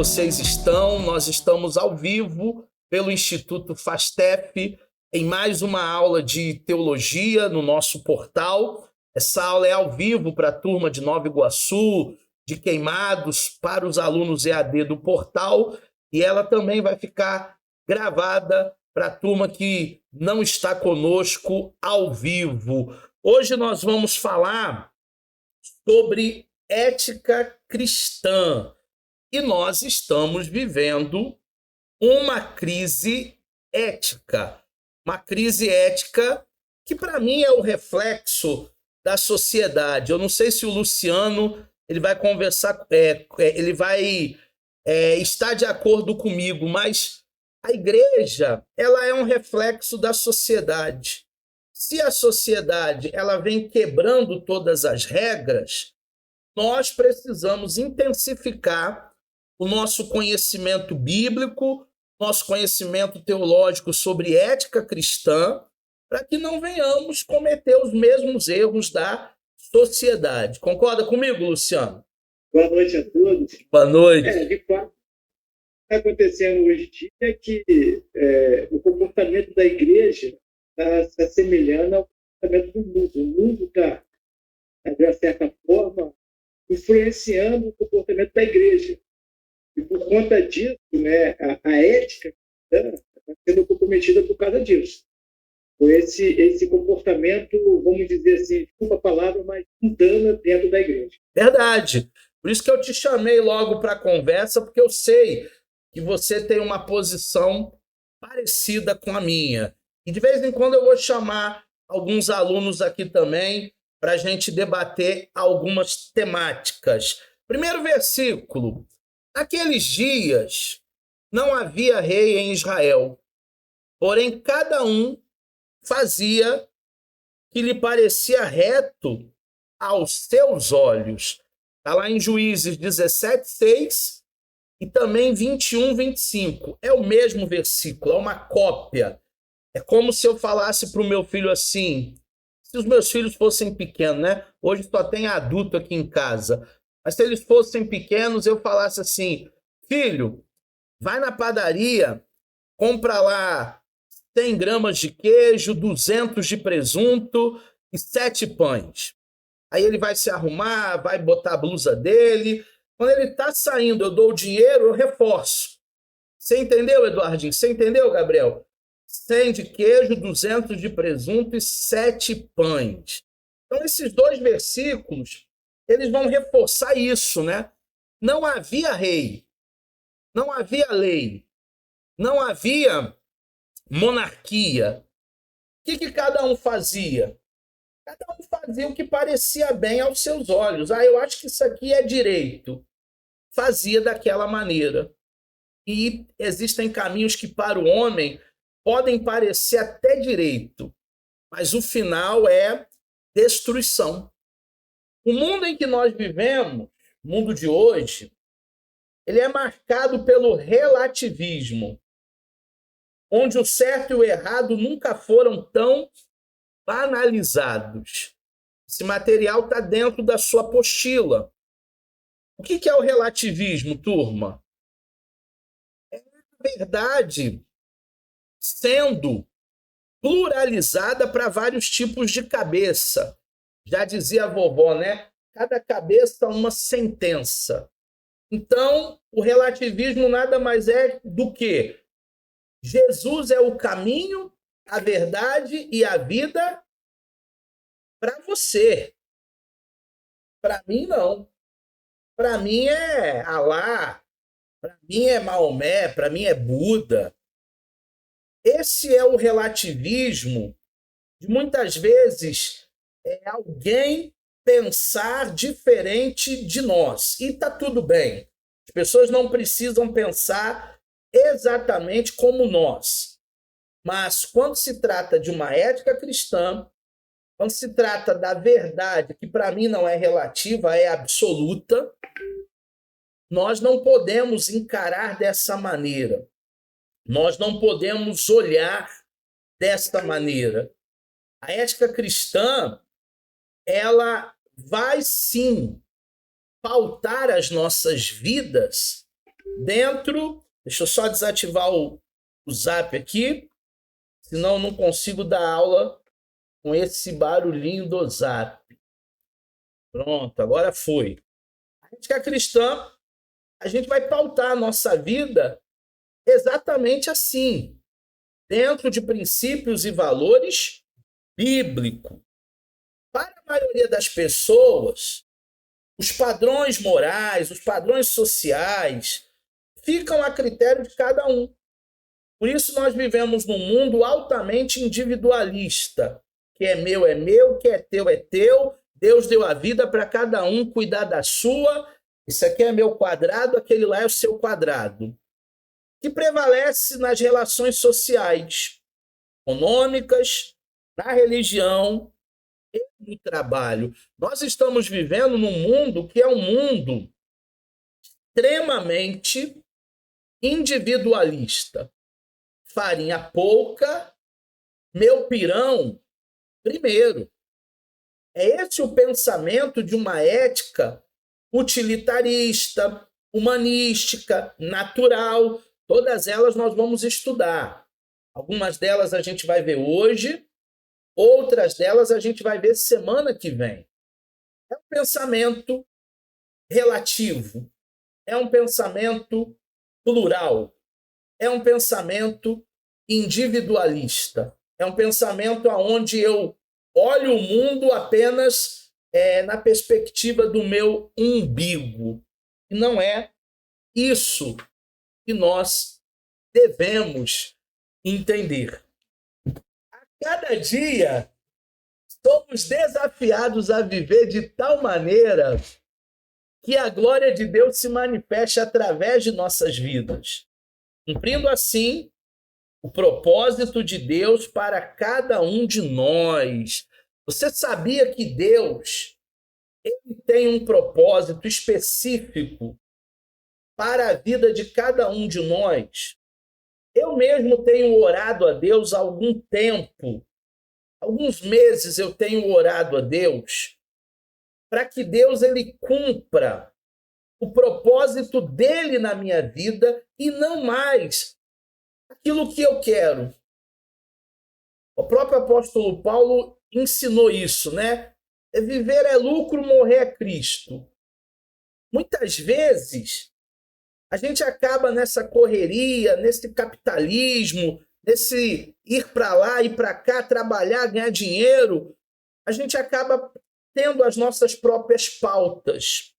vocês estão? Nós estamos ao vivo pelo Instituto FASTEF em mais uma aula de teologia no nosso portal. Essa aula é ao vivo para a turma de Nova Iguaçu, de Queimados, para os alunos EAD do portal, e ela também vai ficar gravada para a turma que não está conosco ao vivo. Hoje nós vamos falar sobre ética cristã. E nós estamos vivendo uma crise ética. Uma crise ética que, para mim, é o reflexo da sociedade. Eu não sei se o Luciano ele vai conversar, ele vai estar de acordo comigo, mas a igreja ela é um reflexo da sociedade. Se a sociedade ela vem quebrando todas as regras, nós precisamos intensificar o nosso conhecimento bíblico, nosso conhecimento teológico sobre ética cristã, para que não venhamos cometer os mesmos erros da sociedade. Concorda comigo, Luciano? Boa noite a todos. Boa noite. De fato, o que está acontecendo hoje em dia é que o comportamento da igreja está se assemelhando ao comportamento do mundo. O mundo está, de uma certa forma, influenciando o comportamento da igreja. E por conta disso, a ética está sendo comprometida por causa disso. Com esse comportamento, vamos dizer assim, desculpa a palavra, mas mundana dentro da igreja. Verdade. Por isso que eu te chamei logo para a conversa, porque eu sei que você tem uma posição parecida com a minha. E de vez em quando eu vou chamar alguns alunos aqui também para a gente debater algumas temáticas. Primeiro versículo. Naqueles dias não havia rei em Israel, porém cada um fazia que lhe parecia reto aos seus olhos. Está lá em Juízes 17:6 e também 21:25. É o mesmo versículo, é uma cópia. É como se eu falasse para o meu filho assim, se os meus filhos fossem pequenos, né? Hoje só tem adulto aqui em casa. Mas se eles fossem pequenos, eu falasse assim, filho, vai na padaria, compra lá 100 gramas de queijo, 200 de presunto e 7 pães. Aí ele vai se arrumar, vai botar a blusa dele. Quando ele está saindo, eu dou o dinheiro, eu reforço. Você entendeu, Eduardinho? Você entendeu, Gabriel? 100 de queijo, 200 de presunto e 7 pães. Então, esses dois versículos, eles vão reforçar isso, né? Não havia rei, não havia lei, não havia monarquia. O que cada um fazia? Cada um fazia o que parecia bem aos seus olhos. Eu acho que isso aqui é direito. Fazia daquela maneira. E existem caminhos que para o homem podem parecer até direito, mas o final é destruição. O mundo em que nós vivemos, o mundo de hoje, ele é marcado pelo relativismo, onde o certo e o errado nunca foram tão banalizados. Esse material está dentro da sua apostila. O que é o relativismo, turma? É a verdade sendo pluralizada para vários tipos de cabeça. Já dizia a vovó, né? Cada cabeça uma sentença. Então, o relativismo nada mais é do que Jesus é o caminho, a verdade e a vida para você. Para mim, não. Para mim é Alá, para mim é Maomé, para mim é Buda. Esse é o relativismo de muitas vezes alguém pensar diferente de nós. E está tudo bem. As pessoas não precisam pensar exatamente como nós. Mas quando se trata de uma ética cristã, quando se trata da verdade, que para mim não é relativa, é absoluta, nós não podemos encarar dessa maneira. Nós não podemos olhar desta maneira. A ética cristã, ela vai sim pautar as nossas vidas Deixa eu só desativar o Zap aqui, senão eu não consigo dar aula com esse barulhinho do Zap. Pronto, agora foi. A gente que é cristã, a gente vai pautar a nossa vida exatamente assim, dentro de princípios e valores bíblicos. Para a maioria das pessoas, os padrões morais, os padrões sociais, ficam a critério de cada um. Por isso nós vivemos num mundo altamente individualista. Que é meu, que é teu. Deus deu a vida para cada um cuidar da sua. Isso aqui é meu quadrado, aquele lá é o seu quadrado. Que prevalece nas relações sociais, econômicas, na religião e no trabalho. Nós estamos vivendo num mundo que é um mundo extremamente individualista. Farinha pouca, meu pirão primeiro. É esse o pensamento de uma ética utilitarista, humanística, natural. Todas elas nós vamos estudar. Algumas delas a gente vai ver hoje, outras delas a gente vai ver semana que vem. É um pensamento relativo, é um pensamento plural, é um pensamento individualista, é um pensamento onde eu olho o mundo apenas na perspectiva do meu umbigo. E não é isso que nós devemos entender. A cada dia, somos desafiados a viver de tal maneira que a glória de Deus se manifeste através de nossas vidas, cumprindo assim o propósito de Deus para cada um de nós. Você sabia que Deus ele tem um propósito específico para a vida de cada um de nós? Eu mesmo tenho orado a Deus há algum tempo, alguns meses eu tenho orado a Deus para que Deus ele cumpra o propósito dele na minha vida e não mais aquilo que eu quero. O próprio apóstolo Paulo ensinou isso, né? Viver é lucro, morrer é Cristo. Muitas vezes, a gente acaba nessa correria, nesse capitalismo, nesse ir para lá, ir para cá, trabalhar, ganhar dinheiro, a gente acaba tendo as nossas próprias pautas.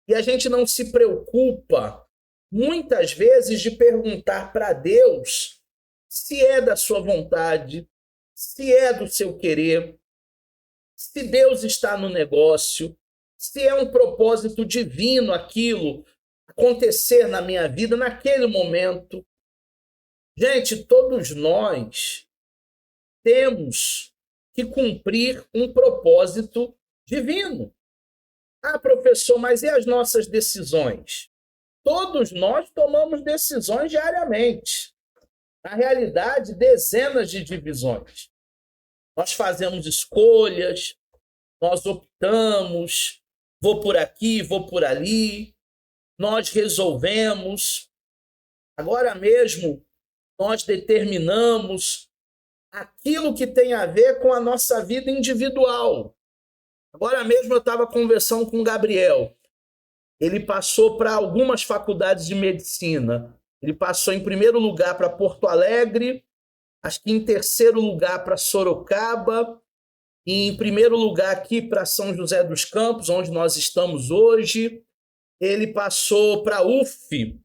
E a gente não se preocupa muitas vezes de perguntar para Deus se é da sua vontade, se é do seu querer, se Deus está no negócio, se é um propósito divino aquilo acontecer na minha vida naquele momento. Gente, todos nós temos que cumprir um propósito divino. Ah, professor, mas e as nossas decisões? Todos nós tomamos decisões diariamente. Na realidade, dezenas de divisões. Nós fazemos escolhas, nós optamos, vou por aqui, vou por ali, nós resolvemos. Agora mesmo, nós determinamos aquilo que tem a ver com a nossa vida individual. Agora mesmo eu estava conversando com o Gabriel. Ele passou para algumas faculdades de medicina. Ele passou em primeiro lugar para Porto Alegre, acho que em terceiro lugar para Sorocaba, e em primeiro lugar aqui para São José dos Campos, onde nós estamos hoje. Ele passou para a UF,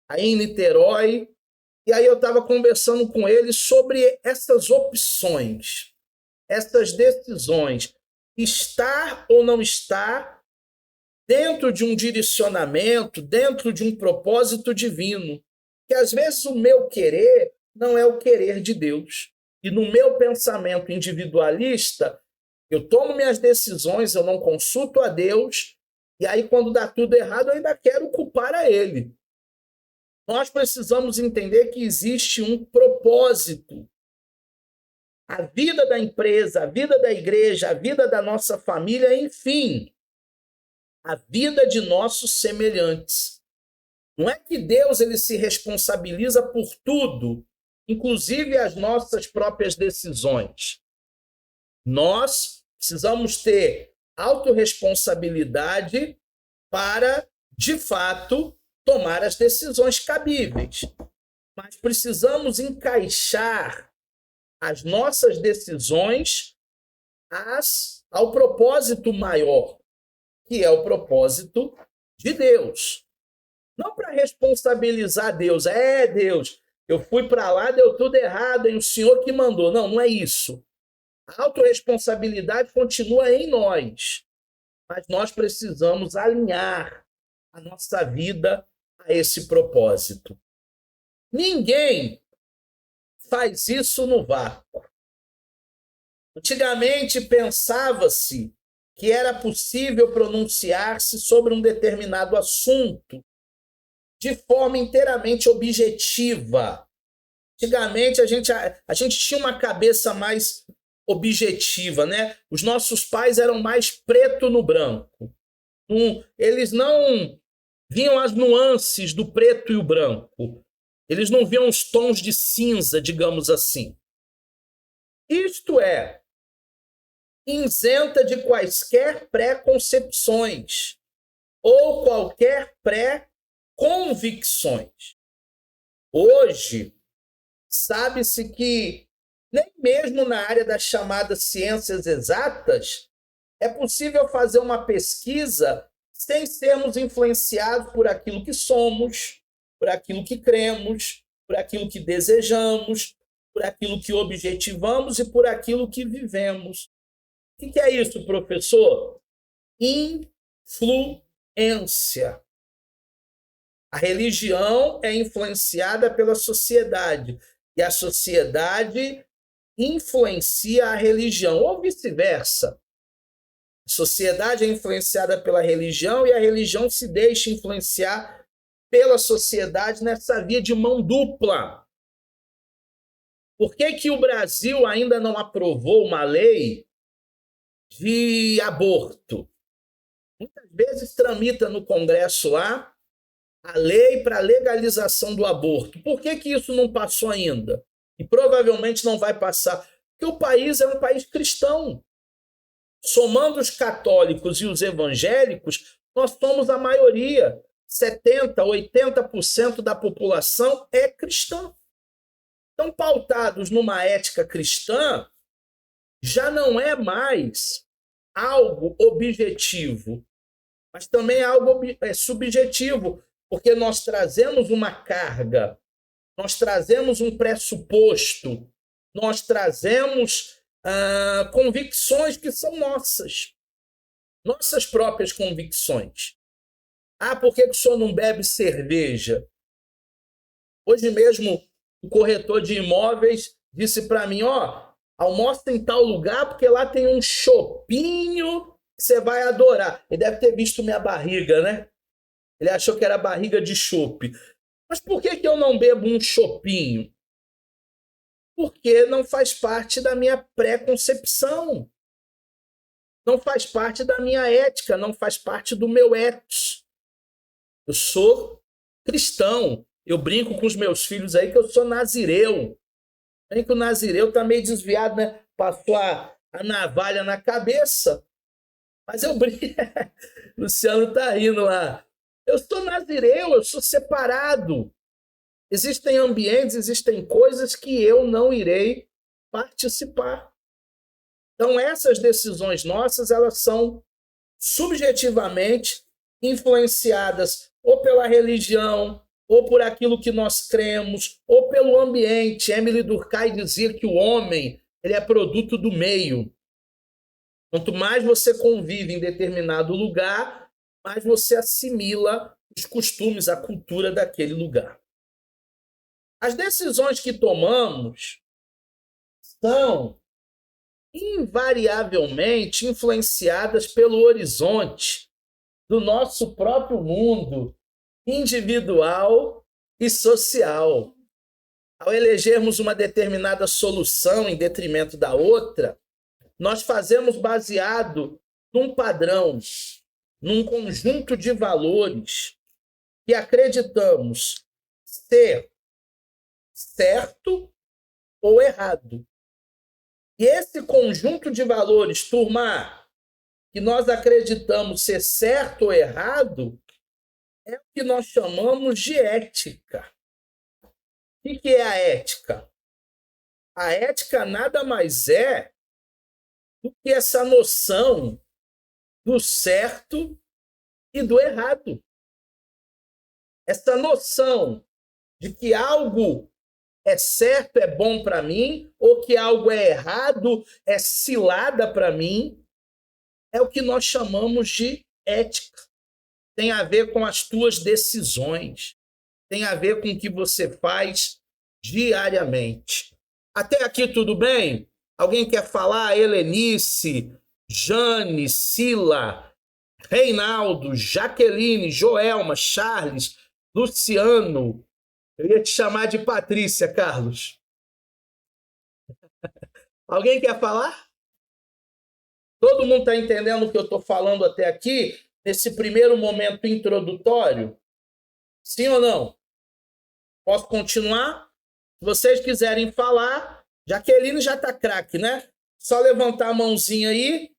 aí em Niterói, e aí eu estava conversando com ele sobre essas opções, essas decisões, estar ou não estar dentro de um direcionamento, dentro de um propósito divino, que às vezes o meu querer não é o querer de Deus. E no meu pensamento individualista, eu tomo minhas decisões, eu não consulto a Deus, e aí quando dá tudo errado, eu ainda quero culpar a Ele. Nós precisamos entender que existe um propósito. A vida da empresa, a vida da igreja, a vida da nossa família, enfim, a vida de nossos semelhantes. Não é que Deus ele se responsabiliza por tudo, inclusive as nossas próprias decisões. Nós precisamos ter autorresponsabilidade para, de fato, tomar as decisões cabíveis. Mas precisamos encaixar as nossas decisões ao propósito maior, que é o propósito de Deus. Não para responsabilizar Deus. Deus, eu fui para lá, deu tudo errado, hein? O Senhor que mandou. Não, não é isso. A autorresponsabilidade continua em nós, mas nós precisamos alinhar a nossa vida a esse propósito. Ninguém faz isso no vácuo. Antigamente pensava-se que era possível pronunciar-se sobre um determinado assunto de forma inteiramente objetiva. Antigamente a gente tinha uma cabeça mais objetiva, né? Os nossos pais eram mais preto no branco. Eles não viam as nuances do preto e o branco. Eles não viam os tons de cinza, digamos assim. Isto é, isenta de quaisquer pré-concepções ou qualquer pré-convicções. Hoje, sabe-se que nem mesmo na área das chamadas ciências exatas é possível fazer uma pesquisa sem sermos influenciados por aquilo que somos, por aquilo que cremos, por aquilo que desejamos, por aquilo que objetivamos e por aquilo que vivemos. O que é isso, professor? Influência. A religião é influenciada pela sociedade e a sociedade influencia a religião, ou vice-versa. A sociedade é influenciada pela religião e a religião se deixa influenciar pela sociedade nessa via de mão dupla. Por que o Brasil ainda não aprovou uma lei de aborto? Muitas vezes tramita no Congresso lá a lei para a legalização do aborto. Por que isso não passou ainda? E provavelmente não vai passar. Porque o país é um país cristão. Somando os católicos e os evangélicos, nós somos a maioria. 70%, 80% da população é cristã. Então, pautados numa ética cristã, já não é mais algo objetivo, mas também é algo subjetivo, porque nós trazemos uma carga, nós trazemos um pressuposto, nós trazemos convicções que são nossas próprias convicções. Por que o senhor não bebe cerveja? Hoje mesmo, o corretor de imóveis disse para mim, almoça em tal lugar porque lá tem um chopinho que você vai adorar. Ele deve ter visto minha barriga, né? Ele achou que era barriga de chope. Mas por que eu não bebo um chopinho? Porque não faz parte da minha pré-concepção. Não faz parte da minha ética, não faz parte do meu ethos. Eu sou cristão. Eu brinco com os meus filhos aí que eu sou nazireu. Que o nazireu está meio desviado, né? Passou a navalha na cabeça. Mas eu brinco. Luciano está rindo lá. Eu sou nazireu, eu sou separado. Existem ambientes, existem coisas que eu não irei participar. Então, essas decisões nossas, elas são subjetivamente influenciadas ou pela religião, ou por aquilo que nós cremos, ou pelo ambiente. Emily Durkheim dizia que o homem ele é produto do meio. Quanto mais você convive em determinado lugar, mais você assimila os costumes, a cultura daquele lugar. As decisões que tomamos são invariavelmente influenciadas pelo horizonte do nosso próprio mundo individual e social. Ao elegermos uma determinada solução em detrimento da outra, nós fazemos baseado num padrão, num conjunto de valores. que acreditamos ser certo ou errado. E esse conjunto de valores, turma, que nós acreditamos ser certo ou errado, é o que nós chamamos de ética. O que é a ética? A ética nada mais é do que essa noção do certo e do errado. Essa noção de que algo é certo, é bom para mim, ou que algo é errado, é cilada para mim, é o que nós chamamos de ética. Tem a ver com as tuas decisões, tem a ver com o que você faz diariamente. Até aqui tudo bem? Alguém quer falar? Helenice, Jane, Sila, Reinaldo, Jaqueline, Joelma, Charles, Luciano. Eu ia te chamar de Patrícia, Carlos. Alguém quer falar? Todo mundo está entendendo o que eu estou falando até aqui, nesse primeiro momento introdutório? Sim ou não? Posso continuar? Se vocês quiserem falar, Jaqueline já está craque, né? Só levantar a mãozinha aí.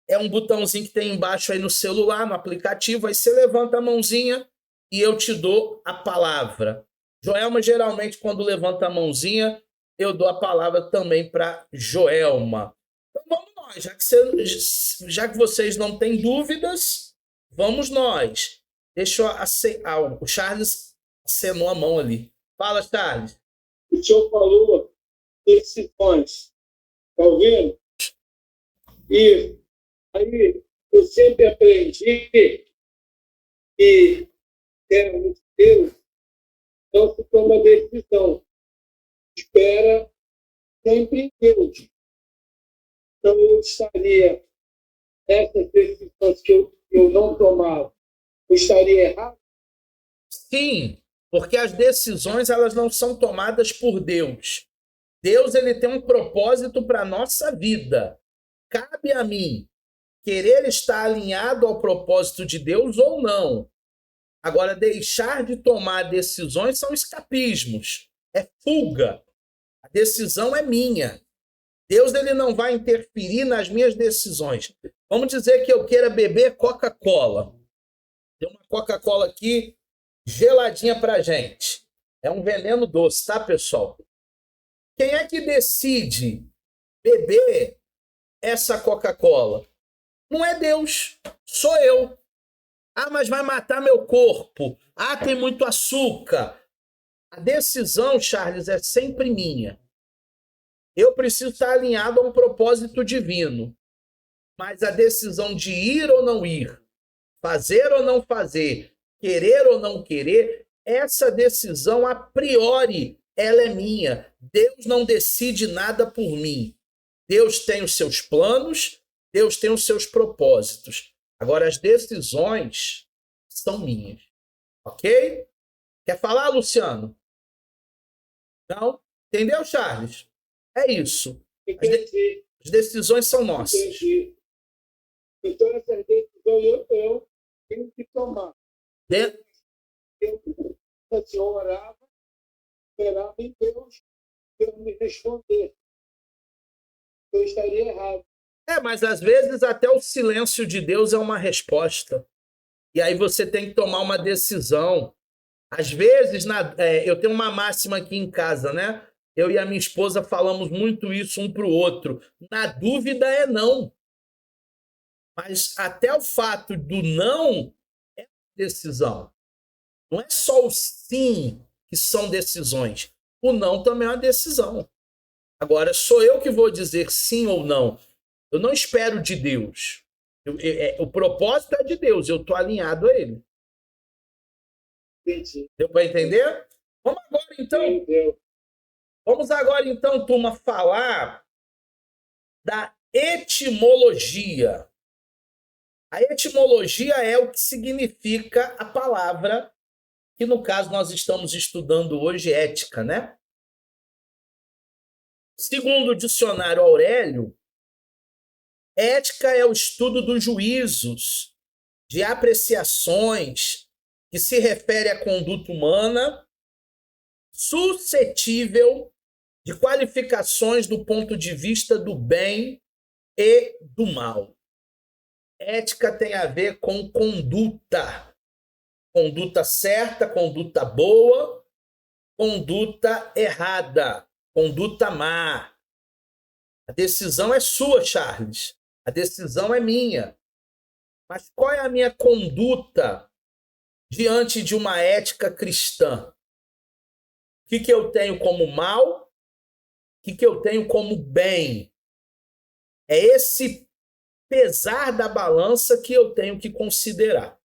É um botãozinho que tem embaixo aí no celular, no aplicativo. Aí você levanta a mãozinha e eu te dou a palavra. Joelma, geralmente, quando levanta a mãozinha, eu dou a palavra também para Joelma. Então vamos nós, já que vocês não têm dúvidas, vamos nós. Deixa eu o Charles acenou a mão ali. Fala, Charles. O senhor falou decisões, está ouvindo? E aí eu sempre aprendi que termo de Deus não se toma decisão, espera sempre em Deus. Então eu estaria, essas decisões que eu não tomava, eu estaria errado? Sim, porque as decisões elas não são tomadas por Deus. Deus ele tem um propósito para a nossa vida. Cabe a mim querer estar alinhado ao propósito de Deus ou não. Agora, deixar de tomar decisões são escapismos, é fuga. A decisão é minha. Deus ele não vai interferir nas minhas decisões. Vamos dizer que eu queira beber Coca-Cola. Tem uma Coca-Cola aqui geladinha pra gente. É um veneno doce, tá, pessoal? Quem é que decide beber essa Coca-Cola? Não é Deus, sou eu. Ah, mas vai matar meu corpo. Ah, tem muito açúcar. A decisão, Charles, é sempre minha. Eu preciso estar alinhado a um propósito divino. Mas a decisão de ir ou não ir, fazer ou não fazer, querer ou não querer, essa decisão, a priori, ela é minha. Deus não decide nada por mim. Deus tem os seus planos, Deus tem os seus propósitos. Agora, as decisões são minhas. Ok? Quer falar, Luciano? Não? Entendeu, Charles? É isso. As decisões são nossas. Entendi. Então, essas decisões eu tenho que tomar. O senhor orava, esperava em Deus me responder. Eu estaria errado. Mas às vezes até o silêncio de Deus é uma resposta. E aí você tem que tomar uma decisão. Às vezes, eu tenho uma máxima aqui em casa, né? Eu e a minha esposa falamos muito isso um para o outro. Na dúvida é não. Mas até o fato do não é decisão. Não é só o sim que são decisões. O não também é uma decisão. Agora, sou eu que vou dizer sim ou não. Eu não espero de Deus. O propósito é de Deus. Eu estou alinhado a Ele. Entendi. Deu para entender? Vamos agora, então, turma, falar da etimologia. A etimologia é o que significa a palavra, que no caso nós estamos estudando hoje, ética, né? Segundo o dicionário Aurélio, ética é o estudo dos juízos, de apreciações, que se refere à conduta humana suscetível de qualificações do ponto de vista do bem e do mal. Ética tem a ver com conduta. Conduta certa, conduta boa, conduta errada, conduta má. A decisão é sua, Charles. A decisão é minha. Mas qual é a minha conduta diante de uma ética cristã? O que eu tenho como mal? O que eu tenho como bem? É esse pesar da balança que eu tenho que considerar.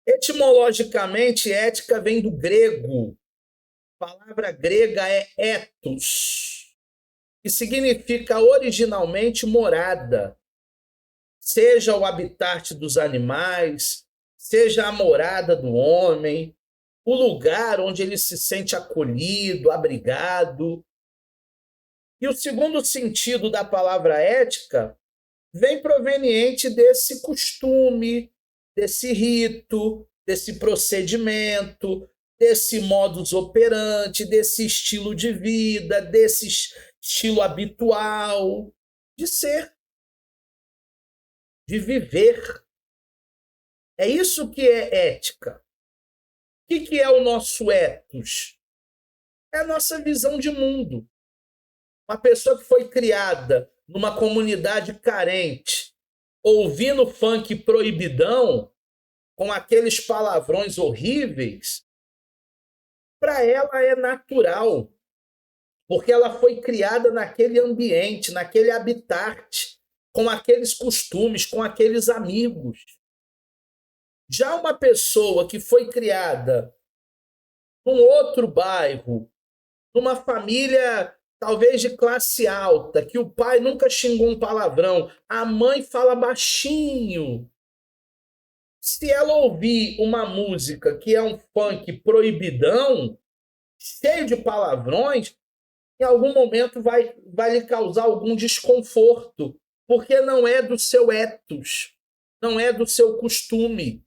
Etimologicamente, ética vem do grego. A palavra grega é ethos, que significa originalmente morada. Seja o habitat dos animais, seja a morada do homem, o lugar onde ele se sente acolhido, abrigado. E o segundo sentido da palavra ética vem proveniente desse costume, desse rito, desse procedimento, desse modus operandi, desse estilo de vida, desse estilo habitual de ser, de viver. É isso que é ética. O que é o nosso ethos? É a nossa visão de mundo. Uma pessoa que foi criada numa comunidade carente, ouvindo funk proibidão, com aqueles palavrões horríveis, para ela é natural, porque ela foi criada naquele ambiente, naquele habitat, com aqueles costumes, com aqueles amigos. Já uma pessoa que foi criada num outro bairro, numa família talvez de classe alta, que o pai nunca xingou um palavrão, a mãe fala baixinho. Se ela ouvir uma música que é um funk proibidão, cheio de palavrões, em algum momento vai lhe causar algum desconforto, porque não é do seu ethos, não é do seu costume.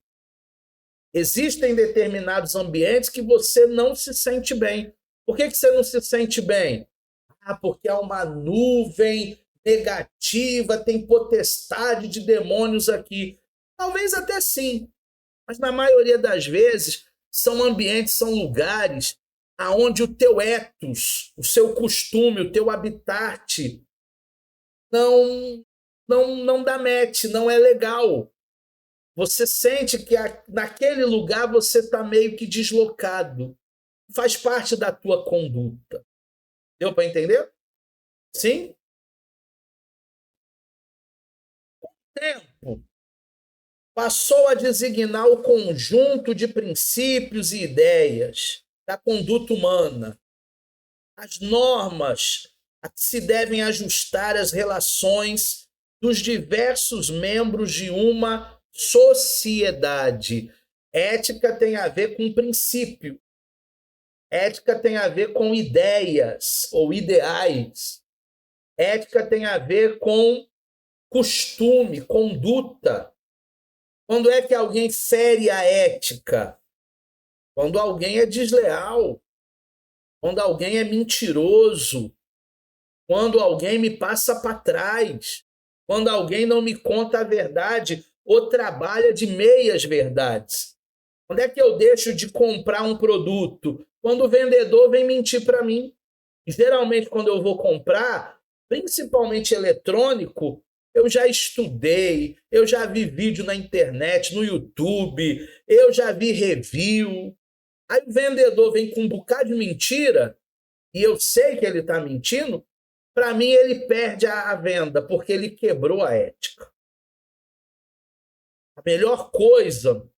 Existem determinados ambientes que você não se sente bem. Por que você não se sente bem? Porque há uma nuvem negativa, tem potestade de demônios aqui. Talvez até sim, mas na maioria das vezes são ambientes, são lugares aonde o teu ethos, o seu costume, o teu habitat não dá match, não é legal. Você sente que naquele lugar você está meio que deslocado. Faz parte da tua conduta. Deu para entender? Sim? Com o tempo, passou a designar o conjunto de princípios e ideias da conduta humana, as normas a que se devem ajustar as relações dos diversos membros de uma sociedade. Ética tem a ver com princípio. Ética tem a ver com ideias ou ideais. Ética tem a ver com costume, conduta. Quando é que alguém fere a ética? Quando alguém é desleal. Quando alguém é mentiroso. Quando alguém me passa para trás. Quando alguém não me conta a verdade ou trabalha de meias verdades. Quando é que eu deixo de comprar um produto? Quando o vendedor vem mentir para mim. Geralmente, quando eu vou comprar, principalmente eletrônico, eu já estudei, eu já vi vídeo na internet, no YouTube, eu já vi review. Aí o vendedor vem com um bocado de mentira e eu sei que ele está mentindo, para mim ele perde a venda, porque ele quebrou a ética. A melhor coisa,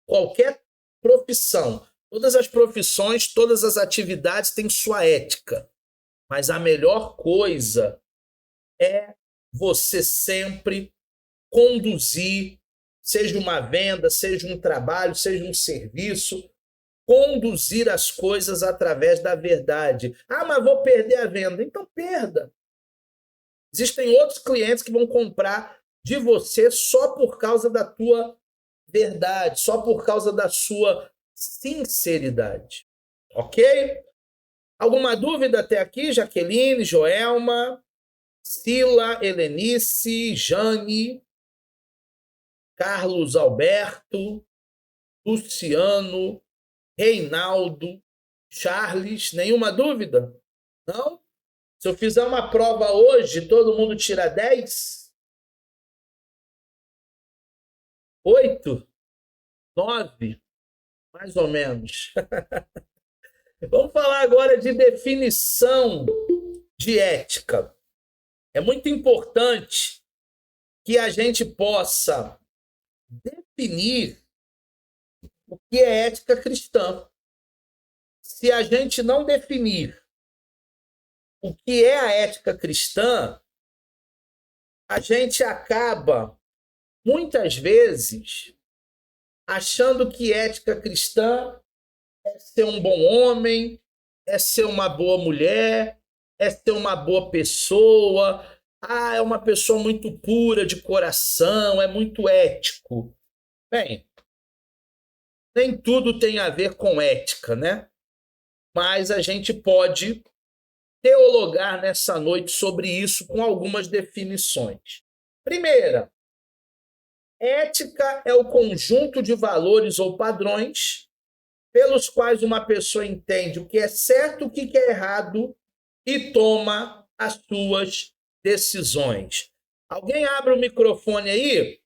qualquer profissão, todas as profissões, todas as atividades têm sua ética, mas a melhor coisa é você sempre conduzir, seja uma venda, seja um trabalho, seja um serviço, conduzir as coisas através da verdade. Mas vou perder a venda. Então perda. Existem outros clientes que vão comprar de você só por causa da tua verdade, só por causa da sua sinceridade. Ok? Alguma dúvida até aqui, Jaqueline, Joelma, Sila, Helenice, Jane, Carlos Alberto, Luciano, Reinaldo, Charles, nenhuma dúvida? Não? Se eu fizer uma prova hoje, todo mundo tira 10? 8? 9? Mais ou menos. Vamos falar agora de definição de ética. É muito importante que a gente possa definir o que é ética cristã. Se a gente não definir o que é a ética cristã, a gente acaba, muitas vezes, achando que ética cristã é ser um bom homem, é ser uma boa mulher, é ser uma boa pessoa. Ah, é uma pessoa muito pura de coração, é muito ético. Bem, nem tudo tem a ver com ética, né? Mas a gente pode teologar nessa noite sobre isso com algumas definições. Primeira, ética é o conjunto de valores ou padrões pelos quais uma pessoa entende o que é certo, o que é errado e toma as suas decisões. Alguém abre o microfone aí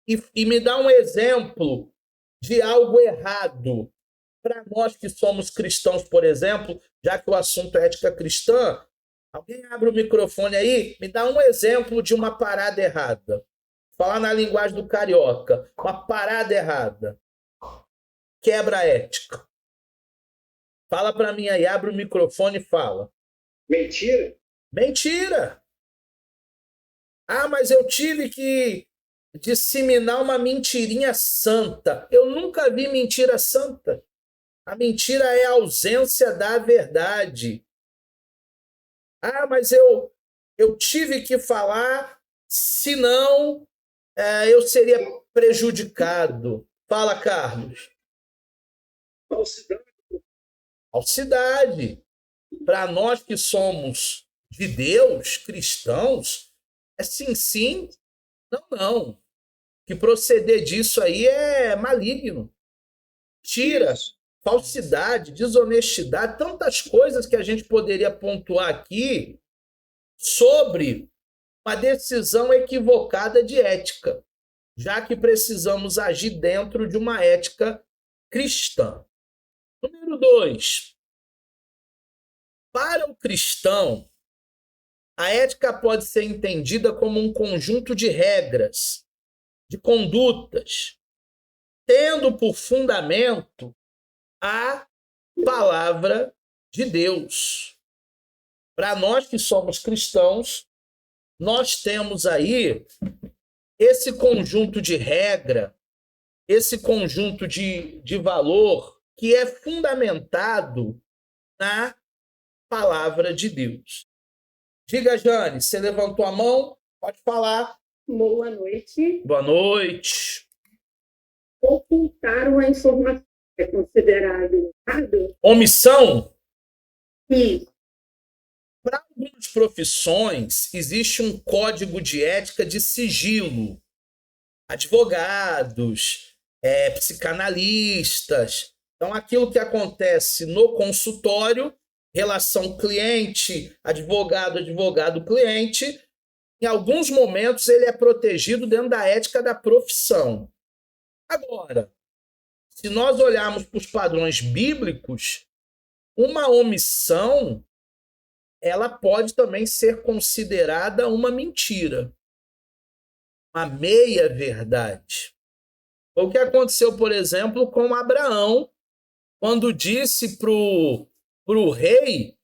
e me dá um exemplo de algo errado. Para nós que somos cristãos, por exemplo, já que o assunto é ética cristã, alguém abre o microfone aí, me dá um exemplo de uma parada errada. Falar na linguagem do carioca, uma parada errada. Quebra a ética. Fala para mim aí, abre o microfone e fala. Mentira? Mentira! Ah, mas eu tive que disseminar uma mentirinha santa. Eu nunca vi mentira santa. A mentira é a ausência da verdade. Ah, mas eu tive que falar, senão eu seria prejudicado. Fala, Carlos. Falsidade. Falsidade. Para nós que somos de Deus, cristãos, é sim, sim, não, não. Que proceder disso aí é maligno. Tira, falsidade, desonestidade, tantas coisas que a gente poderia pontuar aqui sobre uma decisão equivocada de ética, já que precisamos agir dentro de uma ética cristã. Número 2. Para o cristão, a ética pode ser entendida como um conjunto de regras, de condutas, tendo por fundamento a palavra de Deus. Para nós que somos cristãos, nós temos aí esse conjunto de regra, esse conjunto de valor que é fundamentado na palavra de Deus. Diga, Jane, você levantou a mão? Pode falar. Boa noite. Boa noite. Ocultar uma informação é considerado errado? Omissão? Sim. Para algumas profissões, existe um código de ética de sigilo. Advogados, psicanalistas. Então, aquilo que acontece no consultório, relação cliente, advogado, advogado-cliente, em alguns momentos ele é protegido dentro da ética da profissão. Agora, se nós olharmos para os padrões bíblicos, uma omissão ela pode também ser considerada uma mentira, uma meia-verdade. O que aconteceu, por exemplo, com Abraão, quando disse para o rei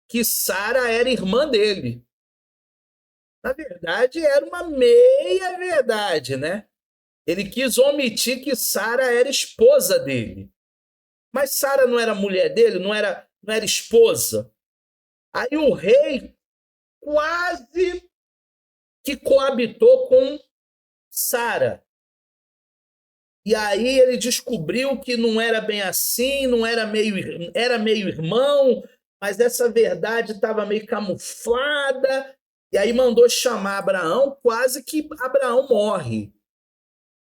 que Sara era irmã dele. Na verdade, era uma meia-verdade, né? Ele quis omitir que Sara era esposa dele. Mas Sara não era mulher dele, não era esposa. Aí o rei quase que coabitou com Sara. e aí ele descobriu que não era bem assim, não era meio irmão, mas essa verdade estava meio camuflada, e aí mandou chamar Abraão, quase que Abraão morre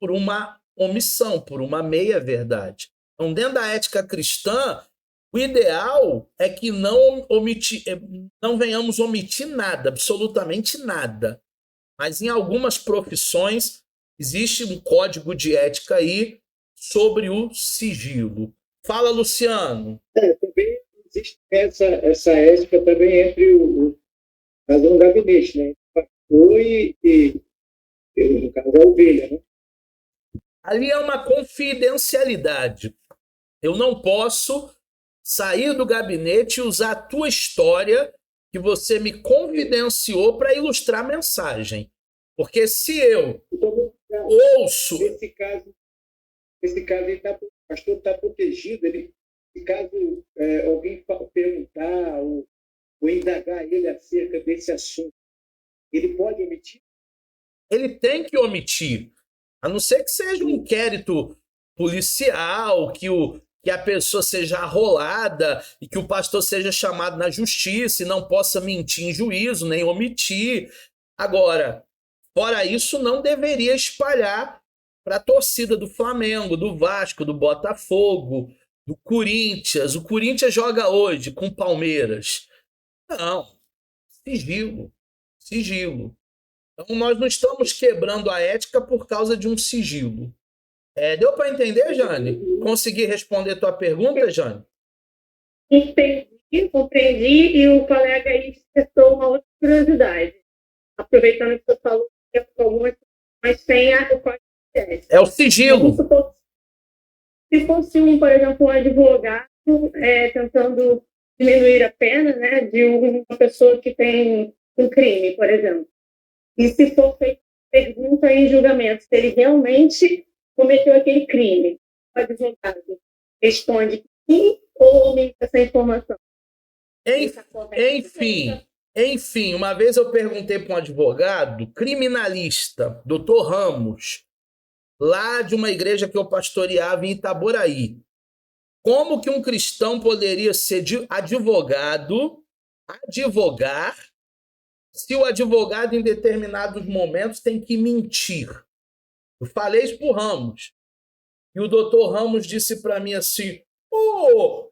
por uma omissão, por uma meia-verdade. Então, dentro da ética cristã, o ideal é que não venhamos omitir nada, absolutamente nada. Mas em algumas profissões existe um código de ética aí sobre o sigilo. Fala, Luciano. Também existe essa ética também entre fazer um gabinete, né? O pastor no caso, a ovelha, né? Ali é uma confidencialidade. Eu não posso sair do gabinete e usar a tua história que você me confidenciou para ilustrar a mensagem. Porque se eu ouço... Nesse caso o pastor está protegido. Se caso alguém perguntar ou indagar ele acerca desse assunto, ele pode omitir? Ele tem que omitir. A não ser que seja um inquérito policial, que a pessoa seja arrolada e que o pastor seja chamado na justiça e não possa mentir em juízo, nem omitir. Agora, fora isso, não deveria espalhar para a torcida do Flamengo, do Vasco, do Botafogo, do Corinthians. O Corinthians joga hoje com o Palmeiras. Não. Sigilo. Sigilo. Então, nós não estamos quebrando a ética por causa de um sigilo. Deu para entender, Jane? Consegui responder tua pergunta, Jane? Entendi, compreendi, e o colega aí despertou uma outra curiosidade. Aproveitando que você falou que algumas, mas tem o código de ética. É o sigilo. Se fosse, por exemplo, um advogado tentando diminuir a pena, né, de uma pessoa que tem um crime, por exemplo. E se for feita pergunta em julgamento, se ele realmente cometeu aquele crime, o advogado responde sim ou omite essa informação? Enfim, uma vez eu perguntei para um advogado criminalista, Dr. Ramos, lá de uma igreja que eu pastoreava em Itaboraí, como que um cristão poderia ser advogar, se o advogado, em determinados momentos, tem que mentir. Eu falei isso para o Ramos. E o doutor Ramos disse para mim assim: ô,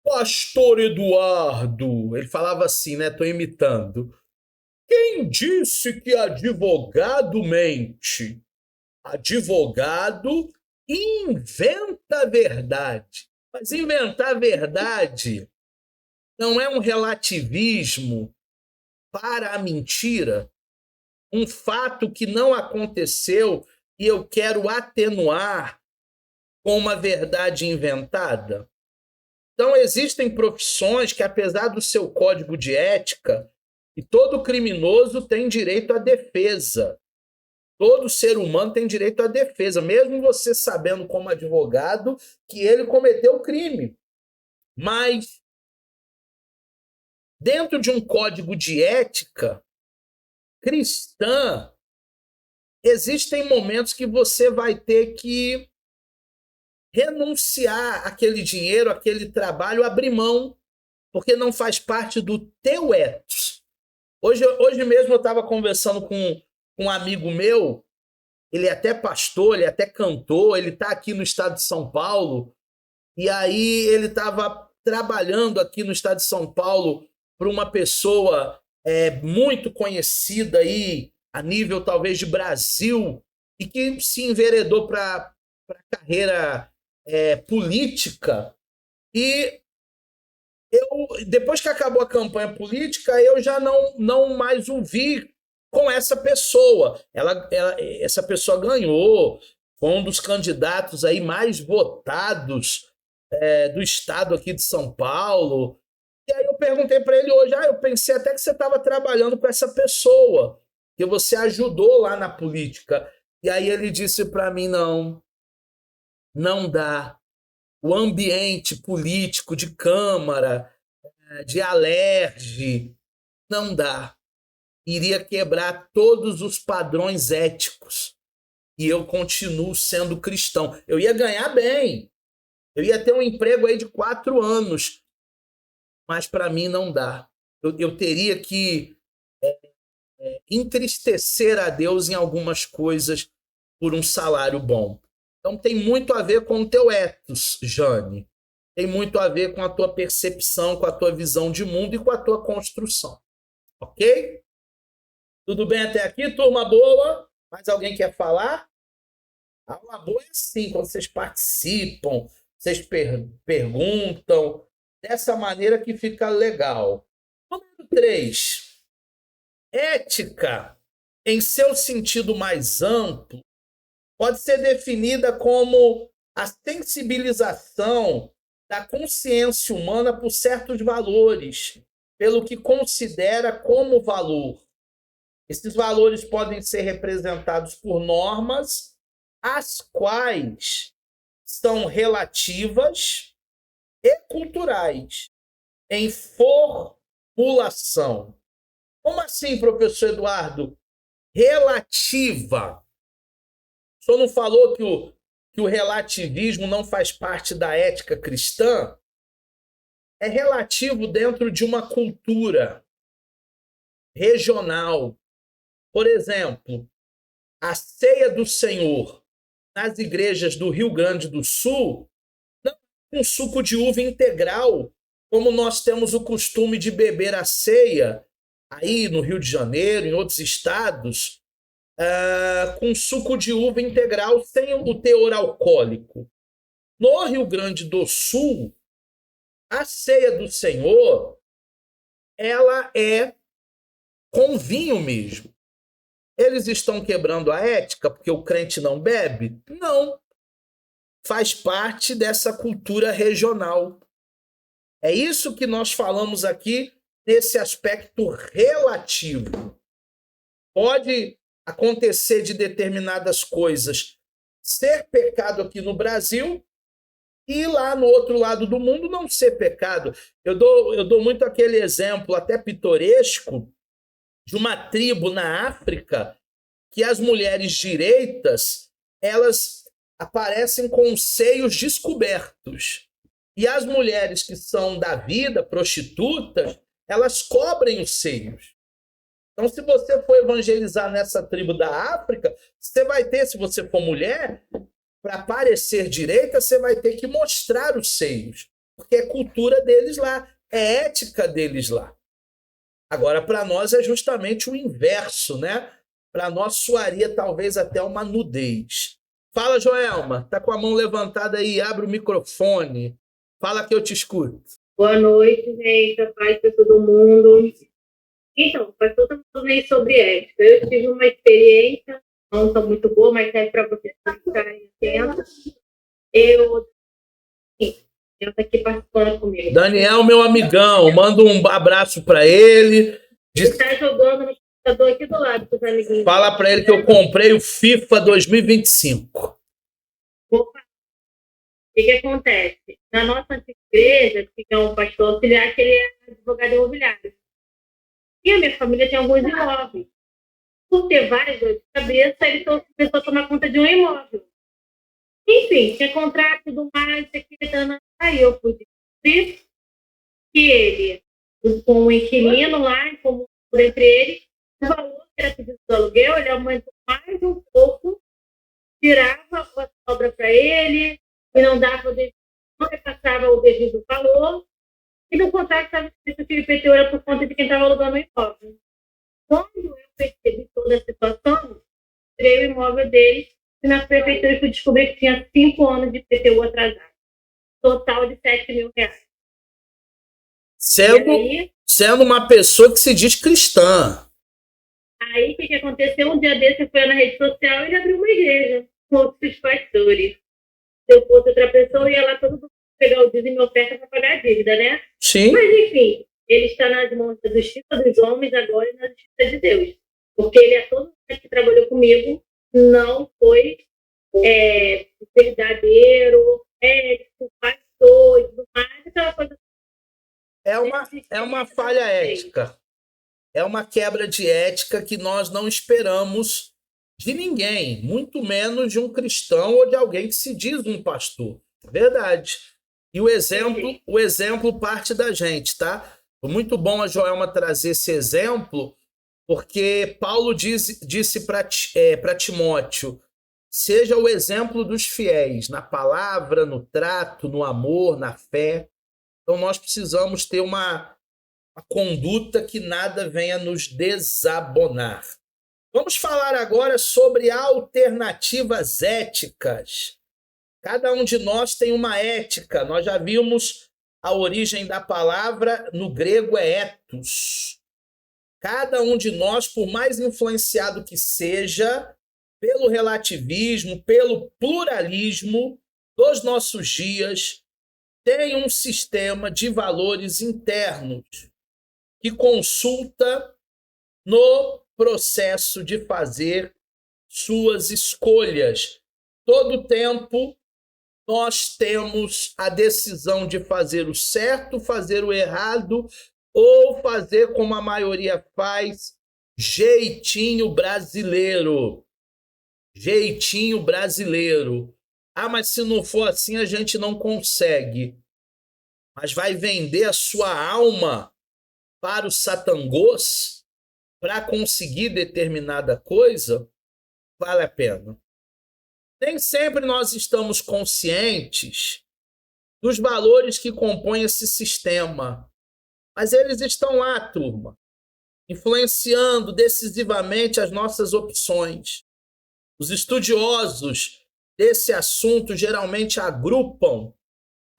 pastor Eduardo, ele falava assim, né? Estou imitando. Quem disse que advogado mente? Advogado inventa a verdade. Mas inventar a verdade não é um relativismo para a mentira, um fato que não aconteceu e eu quero atenuar com uma verdade inventada? Então, existem profissões que, apesar do seu código de ética, e todo criminoso tem direito à defesa. Todo ser humano tem direito à defesa, mesmo você sabendo como advogado que ele cometeu o crime. Mas, dentro de um código de ética cristã, existem momentos que você vai ter que renunciar àquele dinheiro, àquele trabalho, abrir mão, porque não faz parte do teu ethos. Hoje mesmo eu estava conversando com um amigo meu, ele é até pastor, ele é até cantor, ele está aqui no estado de São Paulo, e aí ele estava trabalhando aqui no estado de São Paulo para uma pessoa muito conhecida aí, a nível talvez de Brasil, e que se enveredou para a carreira política. E depois que acabou a campanha política, eu já não mais o vi com essa pessoa. Essa pessoa ganhou, foi um dos candidatos aí mais votados do estado aqui de São Paulo. E aí eu perguntei para ele hoje, eu pensei até que você estava trabalhando com essa pessoa, que você ajudou lá na política. E aí ele disse para mim, não dá. O ambiente político de Câmara, de Alerj, não dá. Iria quebrar todos os padrões éticos. e eu continuo sendo cristão. Eu ia ganhar bem. Eu ia ter um emprego aí de 4 anos. Mas para mim não dá. Eu teria que entristecer a Deus em algumas coisas por um salário bom. Então tem muito a ver com o teu ethos, Jane. Tem muito a ver com a tua percepção, com a tua visão de mundo e com a tua construção. Ok? Tudo bem até aqui, turma boa? Mais alguém quer falar? A aula boa é assim, quando vocês participam, vocês perguntam, dessa maneira que fica legal. Número 3. Ética, em seu sentido mais amplo, pode ser definida como a sensibilização da consciência humana por certos valores, pelo que considera como valor. Esses valores podem ser representados por normas, as quais são relativas e culturais, em formulação. Como assim, professor Eduardo? Relativa. O senhor não falou que o relativismo não faz parte da ética cristã? É relativo dentro de uma cultura regional. Por exemplo, a ceia do Senhor nas igrejas do Rio Grande do Sul não é um suco de uva integral, como nós temos o costume de beber a ceia aí no Rio de Janeiro, em outros estados, com suco de uva integral sem o teor alcoólico. No Rio Grande do Sul, a ceia do Senhor, ela é com vinho mesmo. Eles estão quebrando a ética porque o crente não bebe? Não. Faz parte dessa cultura regional. É isso que nós falamos aqui nesse aspecto relativo. Pode acontecer de determinadas coisas ser pecado aqui no Brasil e lá no outro lado do mundo não ser pecado. Eu dou muito aquele exemplo até pitoresco de uma tribo na África que as mulheres direitas, elas aparecem com os seios descobertos. E as mulheres que são da vida, prostitutas, elas cobrem os seios. Então, se você for evangelizar nessa tribo da África, você vai ter, se você for mulher, para parecer direita, você vai ter que mostrar os seios. Porque é cultura deles lá, é ética deles lá. Agora, para nós é justamente o inverso, né? Para nós soaria talvez até uma nudez. Fala, Joelma. Tá com a mão levantada aí, abre o microfone. Fala que eu te escuto. Boa noite, gente. A paz para todo mundo. Então, foi totalmente sobre ética. Eu tive uma experiência, não sou muito boa, mas serve para vocês ficarem atentos. Eu estou aqui participando comigo. Daniel, meu amigão, manda um abraço para ele. Ele está jogando no computador aqui do lado com os amiguinhos. Fala para ele que eu comprei o FIFA 2025. O que acontece? Na nossa antiga igreja, tinha um pastor auxiliar que ele é advogado imobiliário. E a minha família tem alguns imóveis. Por ter várias dores de cabeça, ele começou a tomar conta de um imóvel. Enfim, tinha contrato e tudo mais. Aí eu fui descobrir que ele, com um inquilino lá, em comum entre eles, o valor que era pedido do aluguel, ele aumentou mais um pouco, tirava a sobra para ele, e não dava o devido, não repassava o devido valor. E no contrato estava escrito que o IPTU era por conta de quem estava alugando o imóvel. Quando eu percebi toda a situação, tirei o imóvel dele e na prefeitura fui descobrir que tinha 5 anos de IPTU atrasado. Total de R$7.000. Sendo uma pessoa que se diz cristã. Aí o que aconteceu? Um dia desse eu fui na rede social e ele abriu uma igreja com outros pastores. Se eu fosse outra pessoa, eu ia lá todo mundo pegar o dízimo e oferta para pagar a dívida, né? Sim. Mas, enfim, ele está nas mãos da justiça dos homens agora e na justiça de Deus. Porque ele, a todo mundo que trabalhou comigo, não foi verdadeiro, ético, pastor e tudo mais. Aquela coisa. É uma falha ética. É uma quebra de ética que nós não esperamos de ninguém, muito menos de um cristão ou de alguém que se diz um pastor. Verdade. E o exemplo parte da gente, tá? Foi muito bom a Joelma trazer esse exemplo, porque Paulo disse para Timóteo: seja o exemplo dos fiéis na palavra, no trato, no amor, na fé. Então nós precisamos ter uma conduta que nada venha nos desabonar. Vamos falar agora sobre alternativas éticas. Cada um de nós tem uma ética. Nós já vimos a origem da palavra, no grego é ethos. Cada um de nós, por mais influenciado que seja, pelo relativismo, pelo pluralismo dos nossos dias, tem um sistema de valores internos que consulta no processo de fazer suas escolhas. Todo tempo nós temos a decisão de fazer o certo, fazer o errado ou fazer como a maioria faz, jeitinho brasileiro. Jeitinho brasileiro. Ah, mas se não for assim a gente não consegue. Mas vai vender a sua alma para o satangôs para conseguir determinada coisa? Vale a pena. Nem sempre nós estamos conscientes dos valores que compõem esse sistema, mas eles estão lá, turma, influenciando decisivamente as nossas opções. Os estudiosos desse assunto geralmente agrupam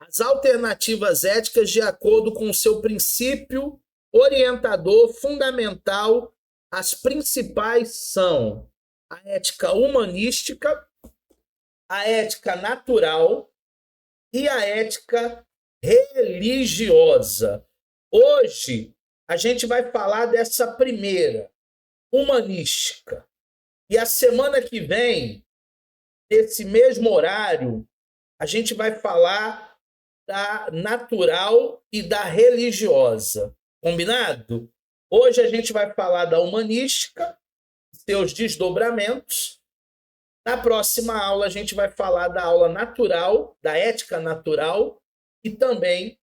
as alternativas éticas de acordo com o seu princípio orientador fundamental. As principais são a ética humanística, a ética natural e a ética religiosa. Hoje, a gente vai falar dessa primeira, humanística. E a semana que vem, nesse mesmo horário, a gente vai falar da natural e da religiosa. Combinado? Hoje a gente vai falar da humanística, seus desdobramentos. Na próxima aula, a gente vai falar da aula natural, da ética natural e também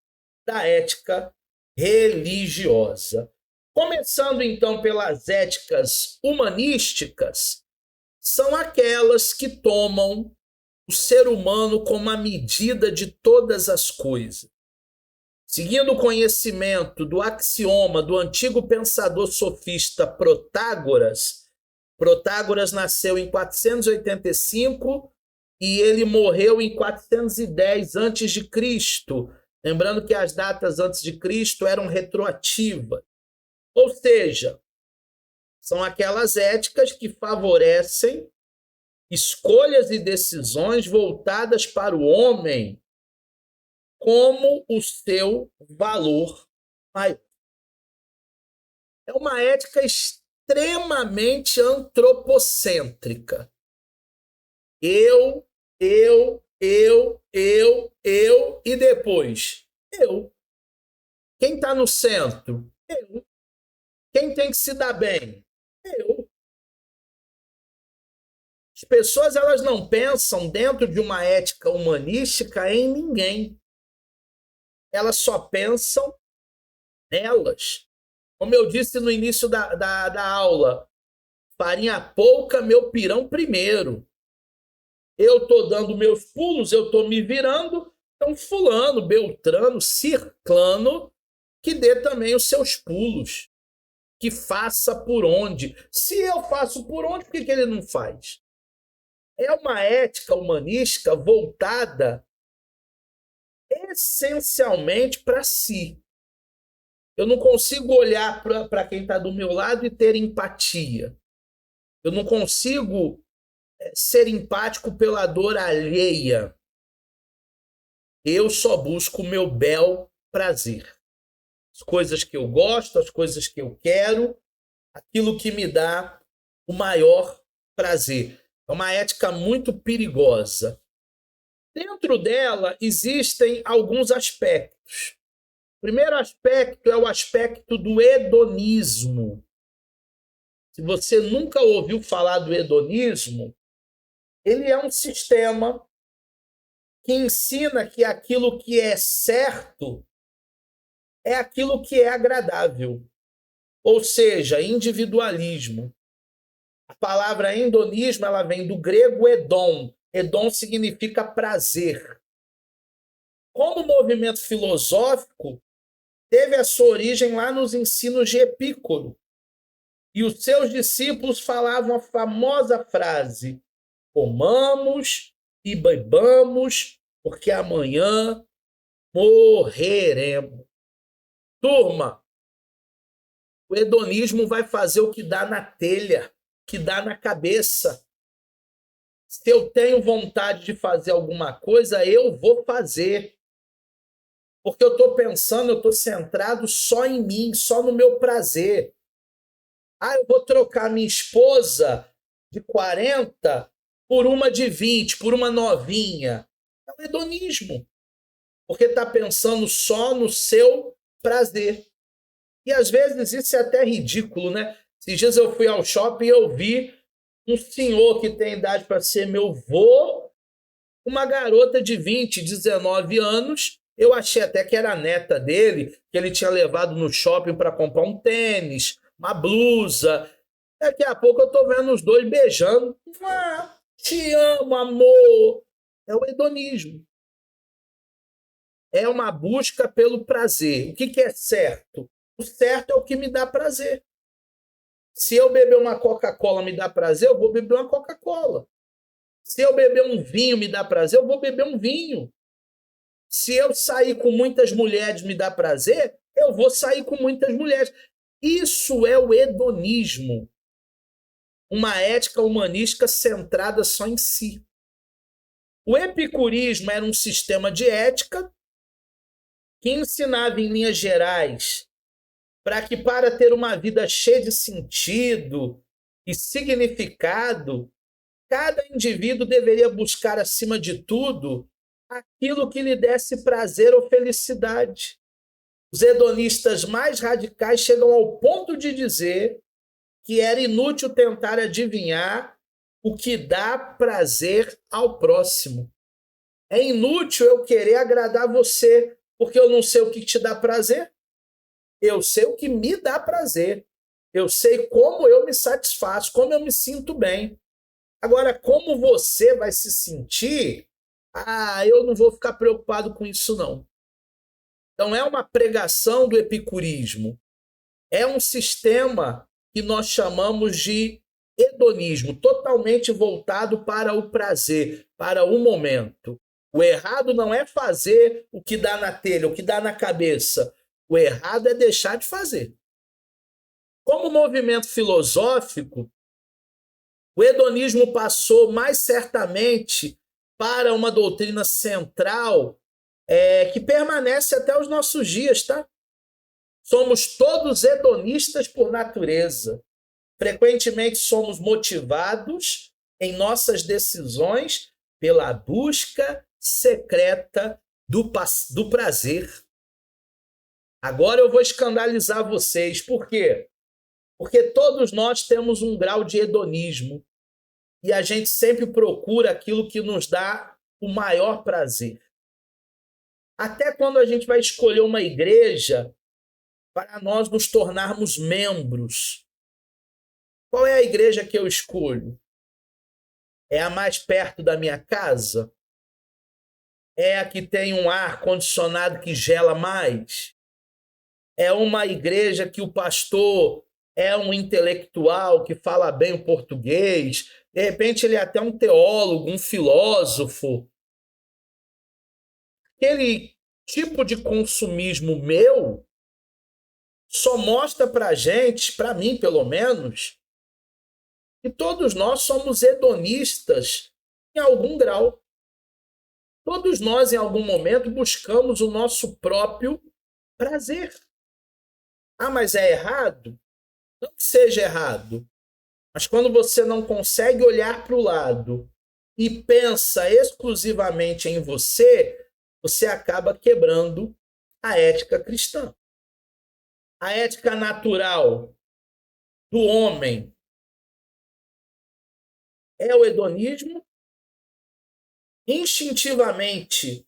da ética religiosa. Começando, então, pelas éticas humanísticas, são aquelas que tomam o ser humano como a medida de todas as coisas. Seguindo o conhecimento do axioma do antigo pensador sofista Protágoras, Protágoras nasceu em 485 e ele morreu em 410 a.C. Lembrando que as datas antes de Cristo eram retroativas. Ou seja, são aquelas éticas que favorecem escolhas e decisões voltadas para o homem como o seu valor maior. É uma ética extremamente antropocêntrica. Eu e depois eu. Quem está no centro? Eu. Quem tem que se dar bem? Eu. As pessoas elas não pensam dentro de uma ética humanística em ninguém. Elas só pensam nelas. Como eu disse no início da aula, farinha pouca, meu pirão primeiro. Eu estou dando meus pulos, eu estou me virando, então fulano, beltrano, ciclano, que dê também os seus pulos. Que faça por onde. Se eu faço por onde, por que ele não faz? É uma ética humanística voltada essencialmente para si. Eu não consigo olhar para quem está do meu lado e ter empatia. Eu não consigo ser empático pela dor alheia. Eu só busco o meu bel prazer. As coisas que eu gosto, as coisas que eu quero, aquilo que me dá o maior prazer. É uma ética muito perigosa. Dentro dela existem alguns aspectos. O primeiro aspecto é o aspecto do hedonismo. se você nunca ouviu falar do hedonismo, ele é um sistema que ensina que aquilo que é certo é aquilo que é agradável. Ou seja, individualismo. A palavra hedonismo, ela vem do grego hedon. Hedon significa prazer. Como movimento filosófico, teve a sua origem lá nos ensinos de Epícoro. E os seus discípulos falavam a famosa frase: comamos e bebamos, porque amanhã morreremos. Turma, o hedonismo vai fazer o que dá na telha, o que dá na cabeça. Se eu tenho vontade de fazer alguma coisa, eu vou fazer. Porque eu estou pensando, eu estou centrado só em mim, só no meu prazer. Ah, eu vou trocar minha esposa de 40 por uma de 20, por uma novinha. É um hedonismo. Porque está pensando só no seu prazer. E às vezes isso é até ridículo, né? Esses dias eu fui ao shopping e eu vi um senhor que tem idade para ser meu vô, uma garota de 20, 19 anos. Eu achei até que era a neta dele, que ele tinha levado no shopping para comprar um tênis, uma blusa. Daqui a pouco eu estou vendo os dois beijando. Ah, te amo, amor. É o hedonismo. É uma busca pelo prazer. O que é certo? O certo é o que me dá prazer. Se eu beber uma Coca-Cola me dá prazer, eu vou beber uma Coca-Cola. Se eu beber um vinho me dá prazer, eu vou beber um vinho. Se eu sair com muitas mulheres me dá prazer, eu vou sair com muitas mulheres. Isso é o hedonismo. Uma ética humanística centrada só em si. O epicurismo era um sistema de ética que ensinava em linhas gerais para que, para ter uma vida cheia de sentido e significado, cada indivíduo deveria buscar, acima de tudo, aquilo que lhe desse prazer ou felicidade. Os hedonistas mais radicais chegam ao ponto de dizer que era inútil tentar adivinhar o que dá prazer ao próximo. É inútil eu querer agradar você, porque eu não sei o que te dá prazer. Eu sei o que me dá prazer. Eu sei como eu me satisfaço, como eu me sinto bem. Agora, como você vai se sentir, eu não vou ficar preocupado com isso, não. Então, é uma pregação do epicurismo. É um sistema que nós chamamos de hedonismo, totalmente voltado para o prazer, para o momento. O errado não é fazer o que dá na telha, o que dá na cabeça. O errado é deixar de fazer. Como movimento filosófico, o hedonismo passou mais certamente para uma doutrina central que permanece até os nossos dias, tá? Somos todos hedonistas por natureza. Frequentemente somos motivados em nossas decisões pela busca secreta do prazer. Agora eu vou escandalizar vocês. Por quê? Porque todos nós temos um grau de hedonismo e a gente sempre procura aquilo que nos dá o maior prazer. Até quando a gente vai escolher uma igreja para nós nos tornarmos membros. Qual é a igreja que eu escolho? É a mais perto da minha casa? É a que tem um ar-condicionado que gela mais? É uma igreja que o pastor é um intelectual que fala bem o português? De repente ele é até um teólogo, um filósofo. Aquele tipo de consumismo meu só mostra para gente, para mim pelo menos, que todos nós somos hedonistas em algum grau. Todos nós, em algum momento, buscamos o nosso próprio prazer. Mas é errado? Não que seja errado. Mas quando você não consegue olhar para o lado e pensa exclusivamente em você, você acaba quebrando a ética cristã. A ética natural do homem é o hedonismo. Instintivamente,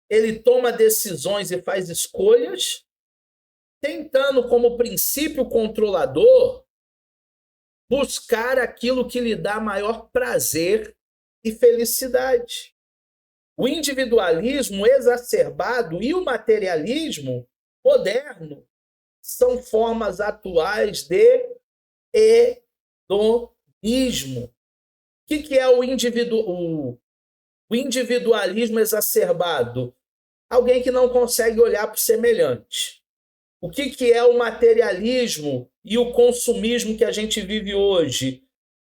ele toma decisões e faz escolhas, tentando, como princípio controlador, buscar aquilo que lhe dá maior prazer e felicidade. O individualismo exacerbado e o materialismo moderno são formas atuais de hedonismo. O que é o individualismo exacerbado? Alguém que não consegue olhar para o semelhante. O que é o materialismo e o consumismo que a gente vive hoje?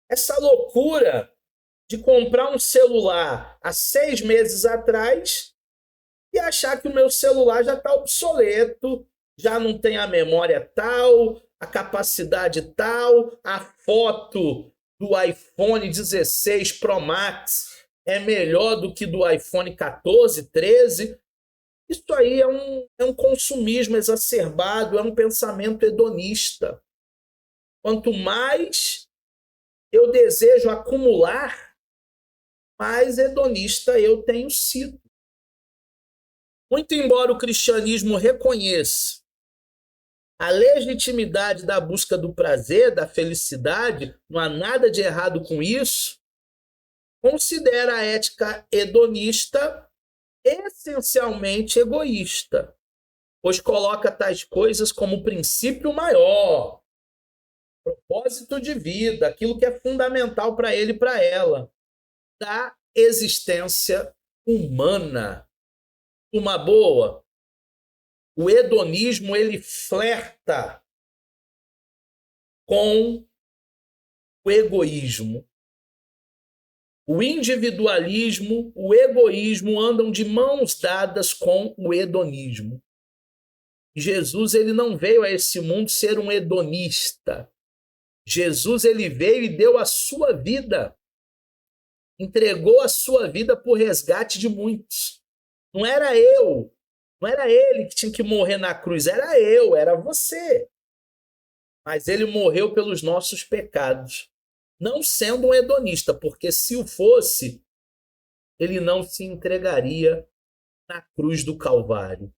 Essa loucura de comprar um celular há 6 meses atrás e achar que o meu celular já está obsoleto, já não tem a memória tal, a capacidade tal, a foto do iPhone 16 Pro Max é melhor do que do iPhone 14, 13. Isso aí é um consumismo exacerbado, é um pensamento hedonista. Quanto mais eu desejo acumular, mais hedonista eu tenho sido. Muito embora o cristianismo reconheça a legitimidade da busca do prazer, da felicidade, não há nada de errado com isso, considera a ética hedonista essencialmente egoísta, pois coloca tais coisas como princípio maior, propósito de vida, aquilo que é fundamental para ele e para ela, da existência humana. Uma boa, o hedonismo ele flerta com o egoísmo. O individualismo, o egoísmo andam de mãos dadas com o hedonismo. Jesus ele não veio a esse mundo ser um hedonista. Jesus ele veio e deu a sua vida. Entregou a sua vida por resgate de muitos. Não era eu, não era ele que tinha que morrer na cruz, era eu, era você. Mas ele morreu pelos nossos pecados. Não sendo um hedonista, porque se o fosse, ele não se entregaria na cruz do Calvário.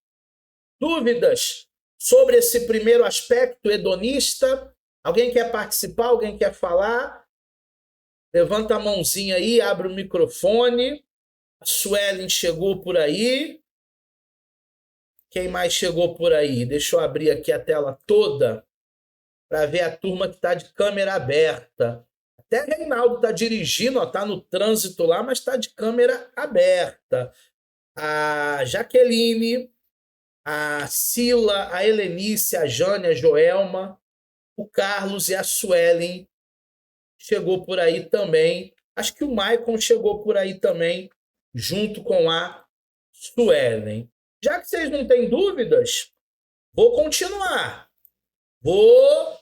Dúvidas sobre esse primeiro aspecto hedonista? Alguém quer participar? Alguém quer falar? Levanta a mãozinha aí, abre o microfone. A Suelen chegou por aí. Quem mais chegou por aí? Deixa eu abrir aqui a tela toda para ver a turma que está de câmera aberta. Até Reinaldo está dirigindo, está no trânsito lá, mas está de câmera aberta. A Jaqueline, a Sila, a Helenice, a Jane, a Joelma, o Carlos e a Suelen chegou por aí também. Acho que o Maicon chegou por aí também, junto com a Suelen. Já que vocês não têm dúvidas, vou continuar. Vou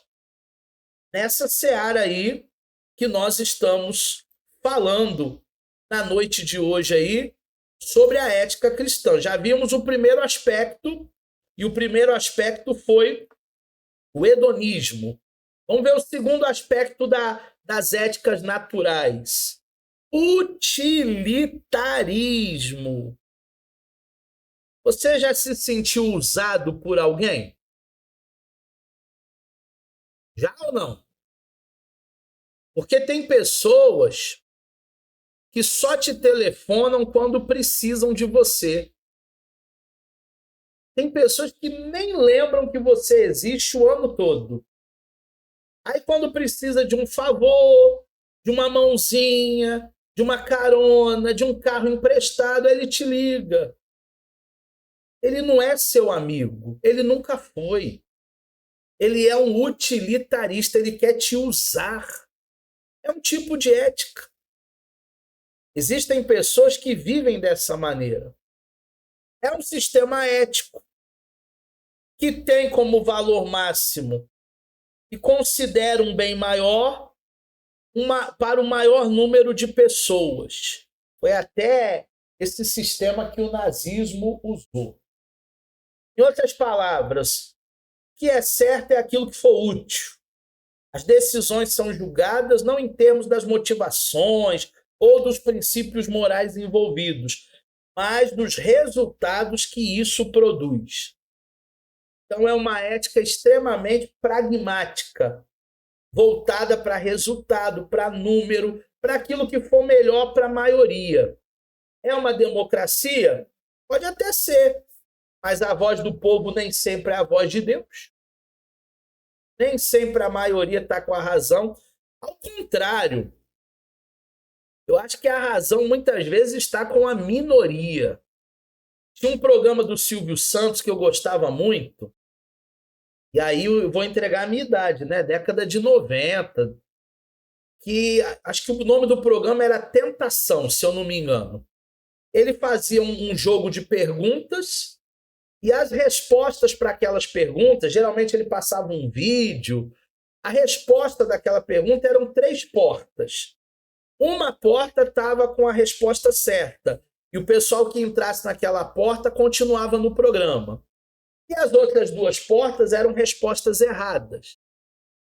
nessa seara aí que nós estamos falando na noite de hoje aí sobre a ética cristã. Já vimos o primeiro aspecto, e o primeiro aspecto foi o hedonismo. Vamos ver o segundo aspecto das éticas naturais. Utilitarismo. Você já se sentiu usado por alguém? Já ou não? Porque tem pessoas que só te telefonam quando precisam de você. Tem pessoas que nem lembram que você existe o ano todo. Aí quando precisa de um favor, de uma mãozinha, de uma carona, de um carro emprestado, ele te liga. Ele não é seu amigo, ele nunca foi. Ele é um utilitarista, ele quer te usar. É um tipo de ética. Existem pessoas que vivem dessa maneira. É um sistema ético que tem como valor máximo e considera um bem maior para o maior número de pessoas. Foi até esse sistema que o nazismo usou. Em outras palavras, o que é certo é aquilo que for útil. As decisões são julgadas não em termos das motivações ou dos princípios morais envolvidos, mas dos resultados que isso produz. Então, é uma ética extremamente pragmática, voltada para resultado, para número, para aquilo que for melhor para a maioria. É uma democracia? Pode até ser, mas a voz do povo nem sempre é a voz de Deus. Nem sempre a maioria está com a razão. Ao contrário, eu acho que a razão muitas vezes está com a minoria. Tinha um programa do Silvio Santos que eu gostava muito, e aí eu vou entregar a minha idade, né? Década de 90, que acho que o nome do programa era Tentação, se eu não me engano. Ele fazia um jogo de perguntas e as respostas para aquelas perguntas, geralmente ele passava um vídeo, a resposta daquela pergunta eram 3 portas. Uma porta estava com a resposta certa e o pessoal que entrasse naquela porta continuava no programa. E as outras 2 portas eram respostas erradas.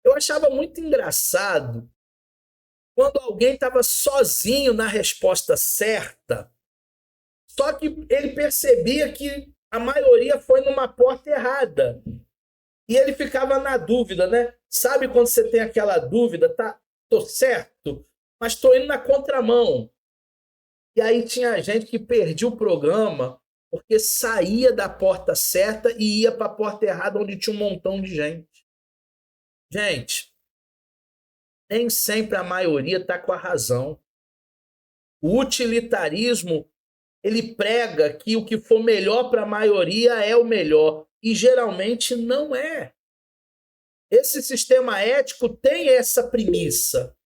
Eu achava muito engraçado quando alguém estava sozinho na resposta certa, só que ele percebia que a maioria foi numa porta errada. E ele ficava na dúvida, né? Sabe quando você tem aquela dúvida, tá, tô certo, mas tô indo na contramão. E aí tinha gente que perdia o programa porque saía da porta certa e ia para a porta errada onde tinha um montão de gente. Gente, nem sempre a maioria está com a razão. O utilitarismo, ele prega que o que for melhor para a maioria é o melhor. E geralmente não é. Esse sistema ético tem essa premissa.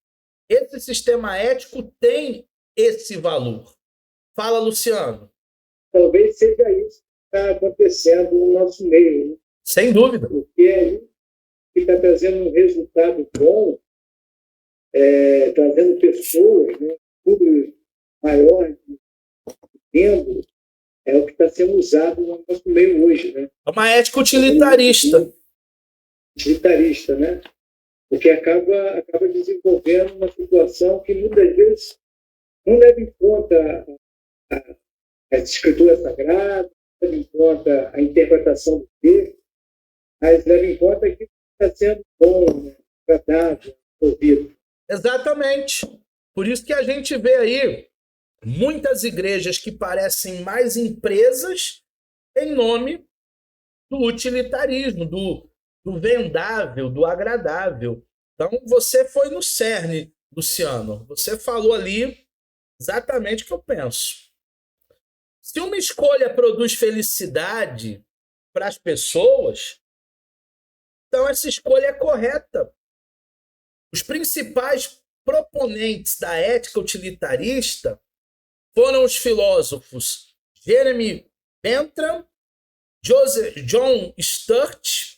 Esse sistema ético tem esse valor. Fala, Luciano. Talvez seja isso que está acontecendo no nosso meio. Né? Sem dúvida. Porque que está trazendo um resultado bom, trazendo pessoas, né, público maior, vendo, é o que está sendo usado no nosso meio hoje. Né? É uma ética utilitarista. Utilitarista, né? Porque acaba desenvolvendo uma situação que muitas vezes não leva em conta a escritura sagrada, não leva em conta a interpretação do texto, mas leva em conta aquilo que está sendo bom, né? Agradável, ouvido. Exatamente. Por isso que a gente vê aí muitas igrejas que parecem mais empresas em nome do utilitarismo, do vendável, do agradável. Então, você foi no cerne, Luciano. Você falou ali exatamente o que eu penso. Se uma escolha produz felicidade para as pessoas, então essa escolha é correta. Os principais proponentes da ética utilitarista foram os filósofos Jeremy Bentham, John Stuart.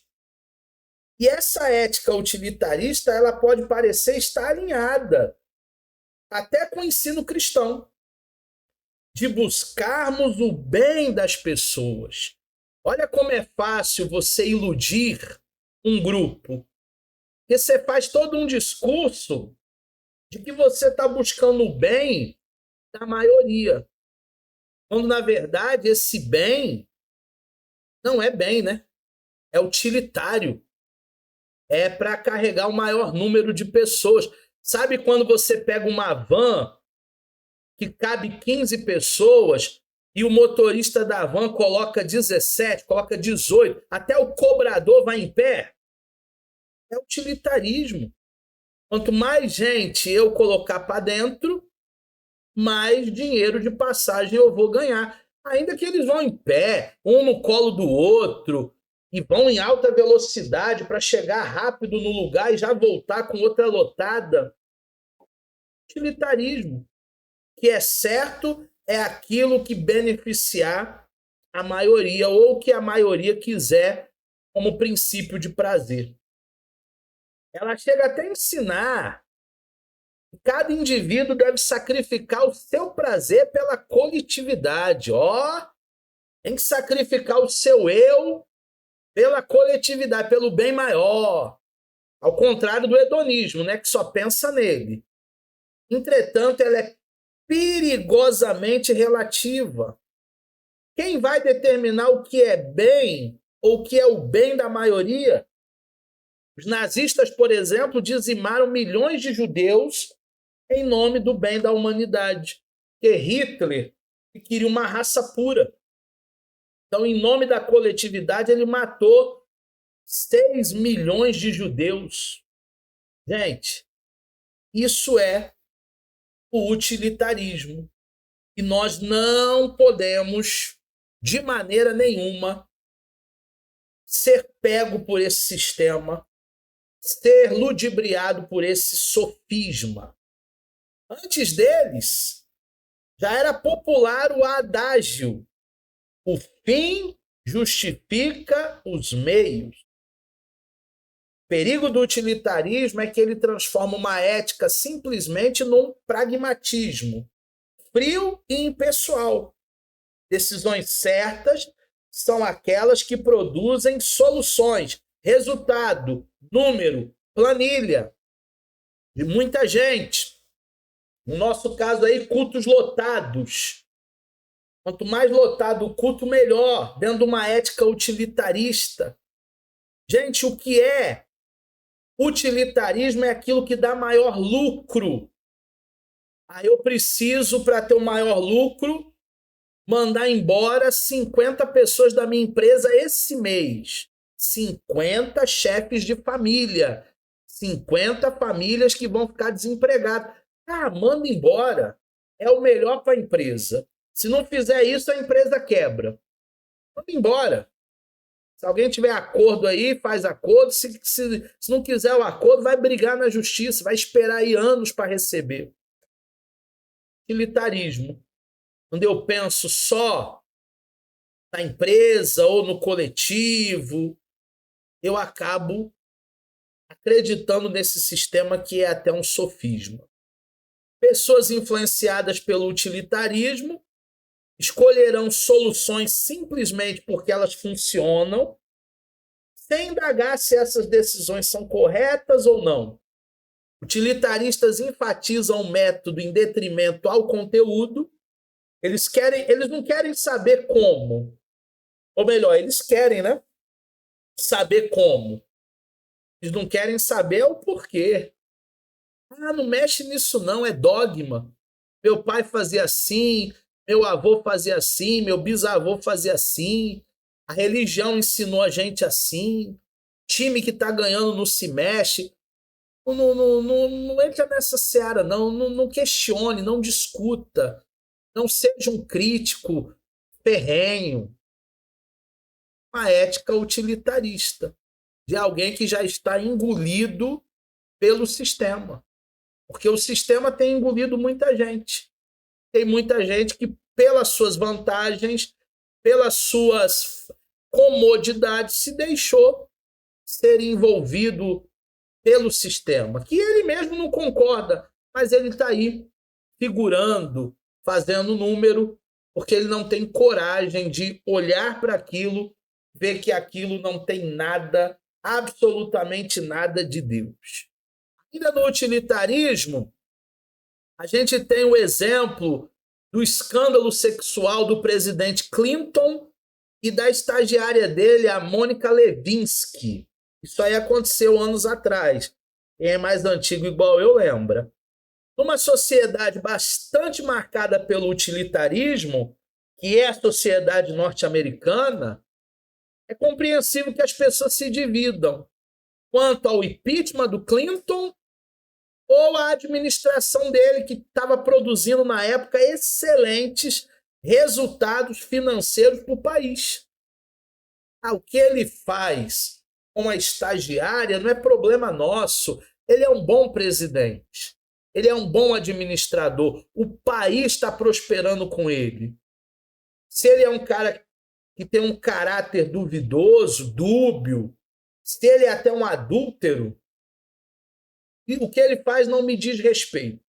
E essa ética utilitarista ela pode parecer estar alinhada até com o ensino cristão, de buscarmos o bem das pessoas. Olha como é fácil você iludir um grupo. Porque você faz todo um discurso de que você está buscando o bem da maioria. Quando, na verdade, esse bem não é bem, né? É utilitário. É para carregar o maior número de pessoas. Sabe quando você pega uma van que cabe 15 pessoas e o motorista da van coloca 17, coloca 18, até o cobrador vai em pé? É utilitarismo. Quanto mais gente eu colocar para dentro, mais dinheiro de passagem eu vou ganhar. Ainda que eles vão em pé, um no colo do outro, e vão em alta velocidade para chegar rápido no lugar e já voltar com outra lotada. Utilitarismo. O que é certo é aquilo que beneficiar a maioria ou que a maioria quiser como princípio de prazer. Ela chega até a ensinar que cada indivíduo deve sacrificar o seu prazer pela coletividade. Tem que sacrificar o seu eu pela coletividade, pelo bem maior. Ao contrário do hedonismo, né, que só pensa nele. Entretanto, ela é perigosamente relativa. Quem vai determinar o que é bem ou o que é o bem da maioria? Os nazistas, por exemplo, dizimaram milhões de judeus em nome do bem da humanidade. Porque Hitler queria uma raça pura. Então, em nome da coletividade, ele matou 6 milhões de judeus. Gente, isso é o utilitarismo. E nós não podemos, de maneira nenhuma, ser pego por esse sistema, ser ludibriado por esse sofisma. Antes deles, já era popular o adágio: o fim justifica os meios. O perigo do utilitarismo é que ele transforma uma ética simplesmente num pragmatismo frio e impessoal. Decisões certas são aquelas que produzem soluções, resultado, número, planilha de muita gente. No nosso caso aí, cultos lotados. Quanto mais lotado o culto, melhor, dentro de uma ética utilitarista. Gente, o que é utilitarismo é aquilo que dá maior lucro. Aí eu preciso, para ter o maior lucro, mandar embora 50 pessoas da minha empresa esse mês. 50 chefes de família. 50 famílias que vão ficar desempregadas. Ah, manda embora. É o melhor para a empresa. Se não fizer isso, a empresa quebra. Manda embora. Se alguém tiver acordo aí, faz acordo. Se não quiser o acordo, vai brigar na justiça. Vai esperar aí anos para receber. Utilitarismo. Quando eu penso só na empresa ou no coletivo, eu acabo acreditando nesse sistema que é até um sofisma. Pessoas influenciadas pelo utilitarismo escolherão soluções simplesmente porque elas funcionam, sem indagar se essas decisões são corretas ou não. Utilitaristas enfatizam o método em detrimento ao conteúdo. Eles não querem saber como. Ou melhor, eles querem, né? Saber como. Eles não querem saber o porquê. Ah, não mexe nisso não, é dogma. Meu pai fazia assim, meu avô fazia assim, meu bisavô fazia assim. A religião ensinou a gente assim. Time que está ganhando não se mexe. Não entra nessa seara, não questione, não discuta. Não seja um crítico ferrenho. Uma ética utilitarista de alguém que já está engolido pelo sistema. Porque o sistema tem engolido muita gente. Tem muita gente que, pelas suas vantagens, pelas suas comodidades, se deixou ser envolvido pelo sistema, que ele mesmo não concorda, mas ele está aí figurando, fazendo número, porque ele não tem coragem de olhar para aquilo, ver que aquilo não tem nada, absolutamente nada de Deus. Ainda no utilitarismo, a gente tem o exemplo do escândalo sexual do presidente Clinton e da estagiária dele, a Mônica Lewinsky. Isso aí aconteceu anos atrás. Quem é mais antigo igual eu lembra. Numa sociedade bastante marcada pelo utilitarismo, que é a sociedade norte-americana, é compreensível que as pessoas se dividam quanto ao impeachment do Clinton ou à administração dele, que estava produzindo na época excelentes resultados financeiros para o país. O que ele faz com a estagiária não é problema nosso. Ele é um bom presidente. Ele é um bom administrador. O país está prosperando com ele. Se ele é um cara que tem um caráter duvidoso, dúbio, se ele é até um adúltero, o que ele faz não me diz respeito.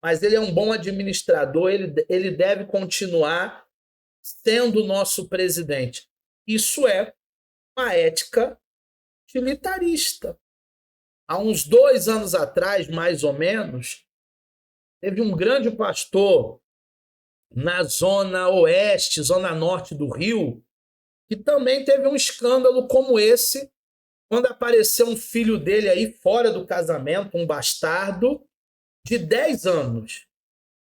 Mas ele é um bom administrador, ele deve continuar sendo o nosso presidente. Isso é uma ética utilitarista. há uns 2 anos atrás, mais ou menos, teve um grande pastor na zona oeste, zona norte do Rio, que também teve um escândalo como esse, quando apareceu um filho dele aí fora do casamento, um bastardo, de 10 anos.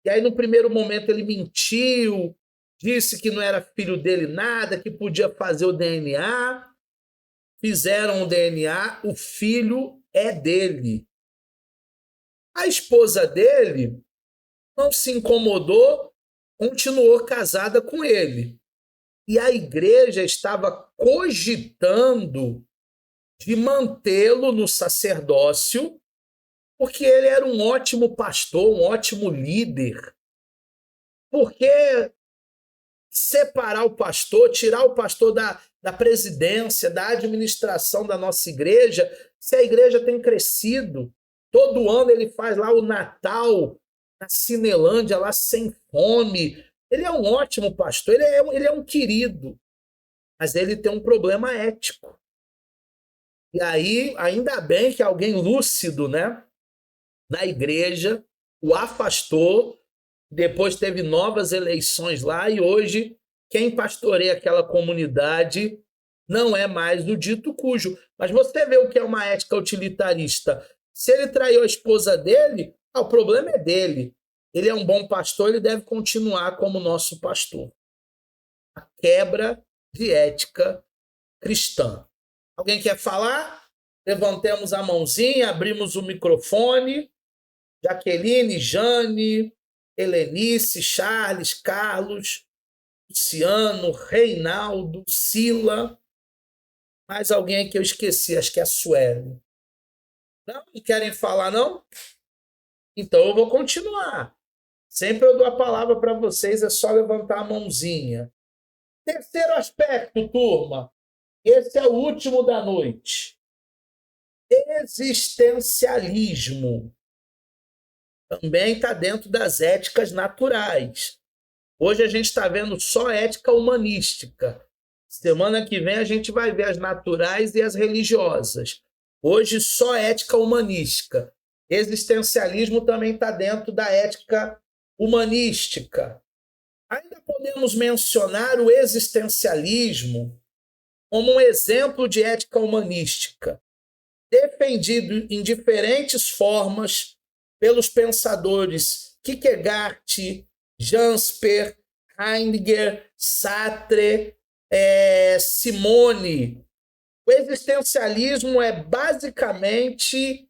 E aí, no primeiro momento, ele mentiu, disse que não era filho dele nada, que podia fazer o DNA. Fizeram o DNA, o filho é dele. A esposa dele não se incomodou, continuou casada com ele. E a igreja estava cogitando de mantê-lo no sacerdócio, porque ele era um ótimo pastor, um ótimo líder. Porque separar o pastor, tirar o pastor da presidência, da administração da nossa igreja, se a igreja tem crescido, todo ano ele faz lá o Natal na Cinelândia, lá sem fome. Ele é um ótimo pastor, ele é um querido, mas ele tem um problema ético. E aí, ainda bem que alguém lúcido, né, na igreja o afastou, depois teve novas eleições lá e hoje quem pastoreia aquela comunidade não é mais o dito cujo. Mas você vê o que é uma ética utilitarista. Se ele traiu a esposa dele, o problema é dele. Ele é um bom pastor, ele deve continuar como nosso pastor. A quebra de ética cristã. Alguém quer falar? Levantemos a mãozinha, abrimos o microfone. Jaqueline, Jane, Helenice, Charles, Carlos, Luciano, Reinaldo, Sila. Mais alguém que eu esqueci, acho que é a Sueli. Não querem falar, não? Então eu vou continuar. Sempre eu dou a palavra para vocês, é só levantar a mãozinha. Terceiro aspecto, turma. Esse é o último da noite. Existencialismo. Também está dentro das éticas naturais. Hoje a gente está vendo só ética humanística. Semana que vem a gente vai ver as naturais e as religiosas. Hoje só ética humanística. Existencialismo também está dentro da ética humanística. Ainda podemos mencionar o existencialismo como um exemplo de ética humanística, defendido em diferentes formas pelos pensadores Kierkegaard, Jansper, Heidegger, Sartre, Simone. O existencialismo é basicamente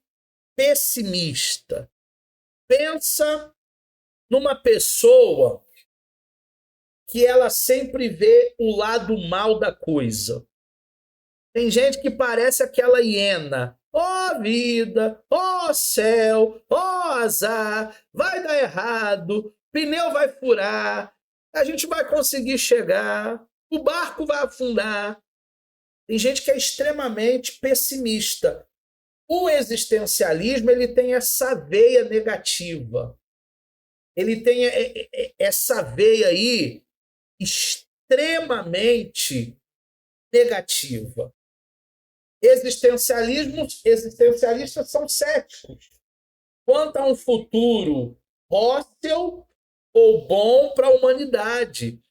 pessimista. Pensa numa pessoa que ela sempre vê o lado mal da coisa. Tem gente que parece aquela hiena. Ó vida, ó céu, ó azar, vai dar errado, pneu vai furar, a gente vai conseguir chegar, o barco vai afundar. Tem gente que é extremamente pessimista. O existencialismo ele tem essa veia negativa. Ele tem essa veia aí extremamente negativa. Existencialistas são céticos quanto a um futuro hostil ou bom para a humanidade.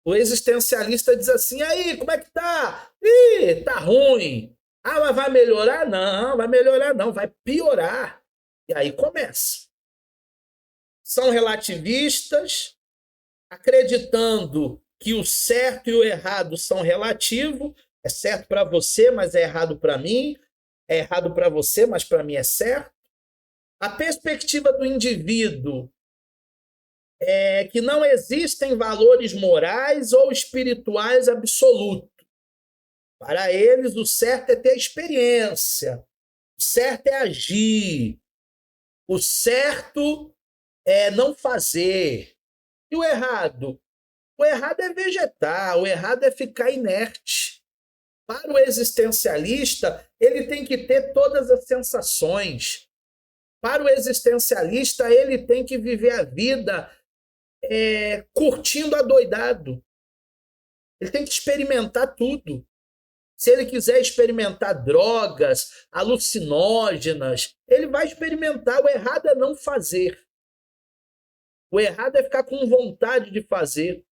O existencialista diz assim, aí, como é que tá? Ih, tá ruim. Ah, mas vai melhorar? Não, vai melhorar não, vai piorar. E aí começa. São relativistas, acreditando que o certo e o errado são relativos. É certo para você, mas é errado para mim. É errado para você, mas para mim é certo. A perspectiva do indivíduo é que não existem valores morais ou espirituais absolutos. Para eles, o certo é ter experiência. O certo é agir. O certo é não fazer. E o errado? O errado é vegetar. O errado é ficar inerte. Para o existencialista, ele tem que ter todas as sensações. Para o existencialista, ele tem que viver a vida curtindo adoidado. Ele tem que experimentar tudo. Se ele quiser experimentar drogas, alucinógenas, ele vai experimentar. O errado é não fazer. O errado é ficar com vontade de fazer.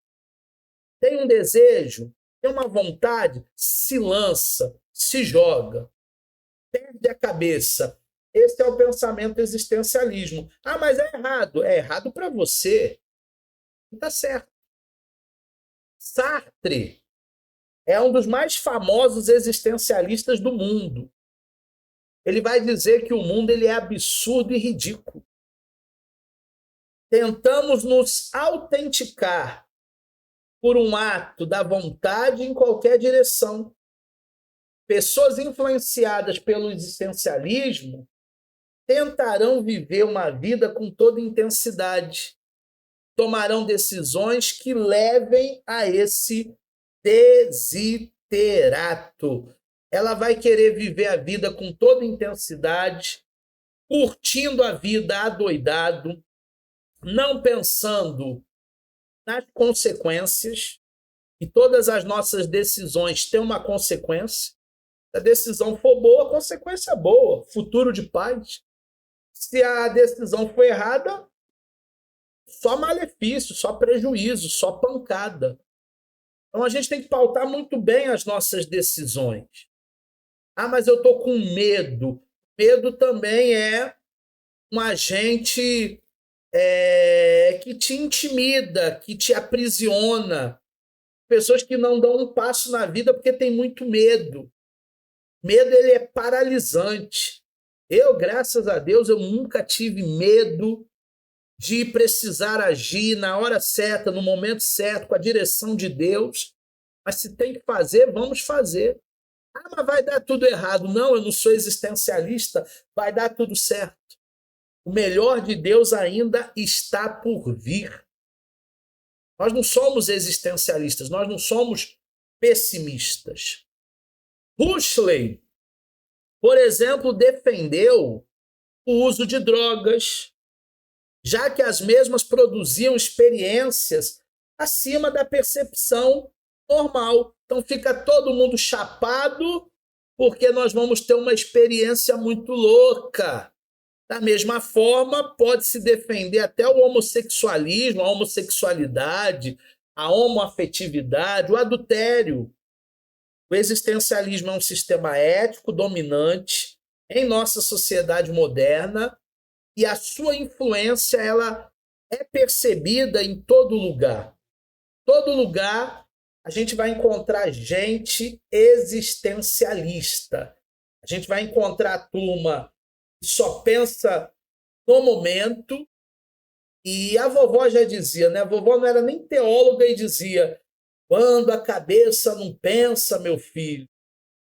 Tem um desejo, tem uma vontade, se lança, se joga, perde a cabeça. Esse é o pensamento existencialismo. Ah, mas é errado. É errado para você. Não está certo. Sartre é um dos mais famosos existencialistas do mundo. Ele vai dizer que o mundo ele é absurdo e ridículo. Tentamos nos autenticar por um ato da vontade em qualquer direção. Pessoas influenciadas pelo existencialismo tentarão viver uma vida com toda intensidade. Tomarão decisões que levem a esse desiderato. Ela vai querer viver a vida com toda intensidade, curtindo a vida adoidado, não pensando nas consequências, e todas as nossas decisões têm uma consequência. Se a decisão for boa, a consequência é boa, futuro de paz. Se a decisão for errada, só malefício, só prejuízo, só pancada. Então a gente tem que pautar muito bem as nossas decisões. Ah, mas eu estou com medo. Medo também é um agente que te intimida, que te aprisiona. Pessoas que não dão um passo na vida porque tem muito medo. Medo ele é paralisante. Eu, graças a Deus, eu nunca tive medo de precisar agir na hora certa, no momento certo, com a direção de Deus. Mas se tem que fazer, vamos fazer. Ah, mas vai dar tudo errado. Não, eu não sou existencialista, vai dar tudo certo. O melhor de Deus ainda está por vir. Nós não somos existencialistas, nós não somos pessimistas. Huxley, por exemplo, defendeu o uso de drogas, já que as mesmas produziam experiências acima da percepção normal. Então fica todo mundo chapado porque nós vamos ter uma experiência muito louca. Da mesma forma, pode-se defender até o homossexualismo, a homossexualidade, a homoafetividade, o adultério. O existencialismo é um sistema ético dominante em nossa sociedade moderna e a sua influência ela é percebida em todo lugar. Todo lugar a gente vai encontrar gente existencialista. A gente vai encontrar a turma que só pensa no momento. E a vovó já dizia, né? A vovó não era nem teóloga e dizia: quando a cabeça não pensa, meu filho,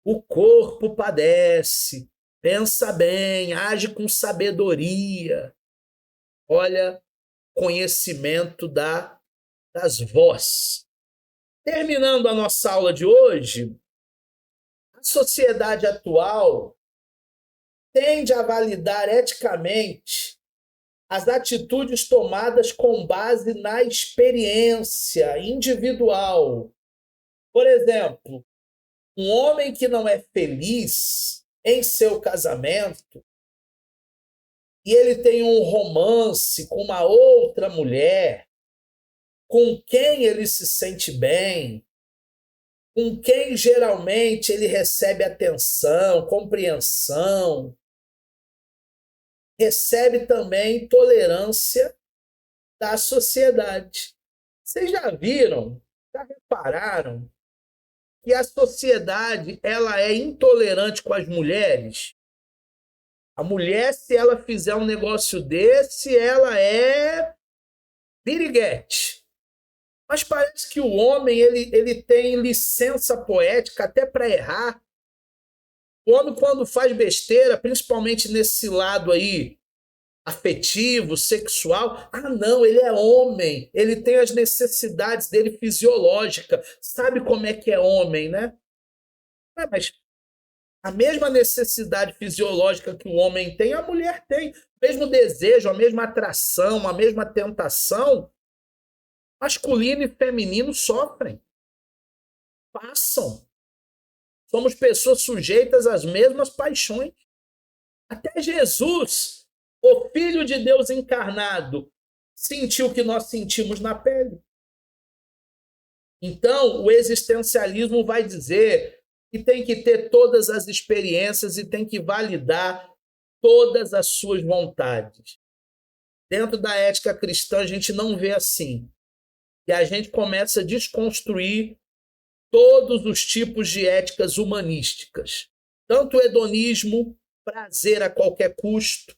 o corpo padece. Pensa bem, age com sabedoria. Olha, conhecimento das vós. Terminando a nossa aula de hoje, a sociedade atual tende a validar eticamente as atitudes tomadas com base na experiência individual. Por exemplo, um homem que não é feliz em seu casamento e ele tem um romance com uma outra mulher, com quem ele se sente bem, com quem geralmente ele recebe atenção, compreensão, recebe também tolerância da sociedade. Vocês já viram, já repararam que a sociedade ela é intolerante com as mulheres? A mulher, se ela fizer um negócio desse, ela é piriguete. Mas parece que o homem ele tem licença poética até para errar. O homem, quando faz besteira, principalmente nesse lado aí afetivo, sexual, não, ele é homem, ele tem as necessidades dele fisiológicas. Sabe como é que é homem, né? Mas a mesma necessidade fisiológica que o homem tem, a mulher tem. O mesmo desejo, a mesma atração, a mesma tentação, masculino e feminino sofrem, passam. Somos pessoas sujeitas às mesmas paixões. Até Jesus, o Filho de Deus encarnado, sentiu o que nós sentimos na pele. Então, o existencialismo vai dizer que tem que ter todas as experiências e tem que validar todas as suas vontades. Dentro da ética cristã, a gente não vê assim. E a gente começa a desconstruir todos os tipos de éticas humanísticas. Tanto o hedonismo, prazer a qualquer custo,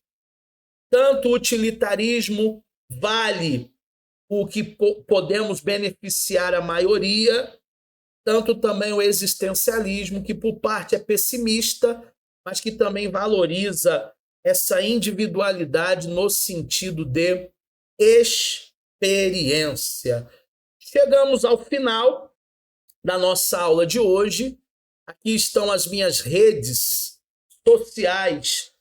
tanto o utilitarismo, vale o que podemos beneficiar a maioria, tanto também o existencialismo, que por parte é pessimista, mas que também valoriza essa individualidade no sentido de experiência. Chegamos ao final da nossa aula de hoje. Aqui estão as minhas redes sociais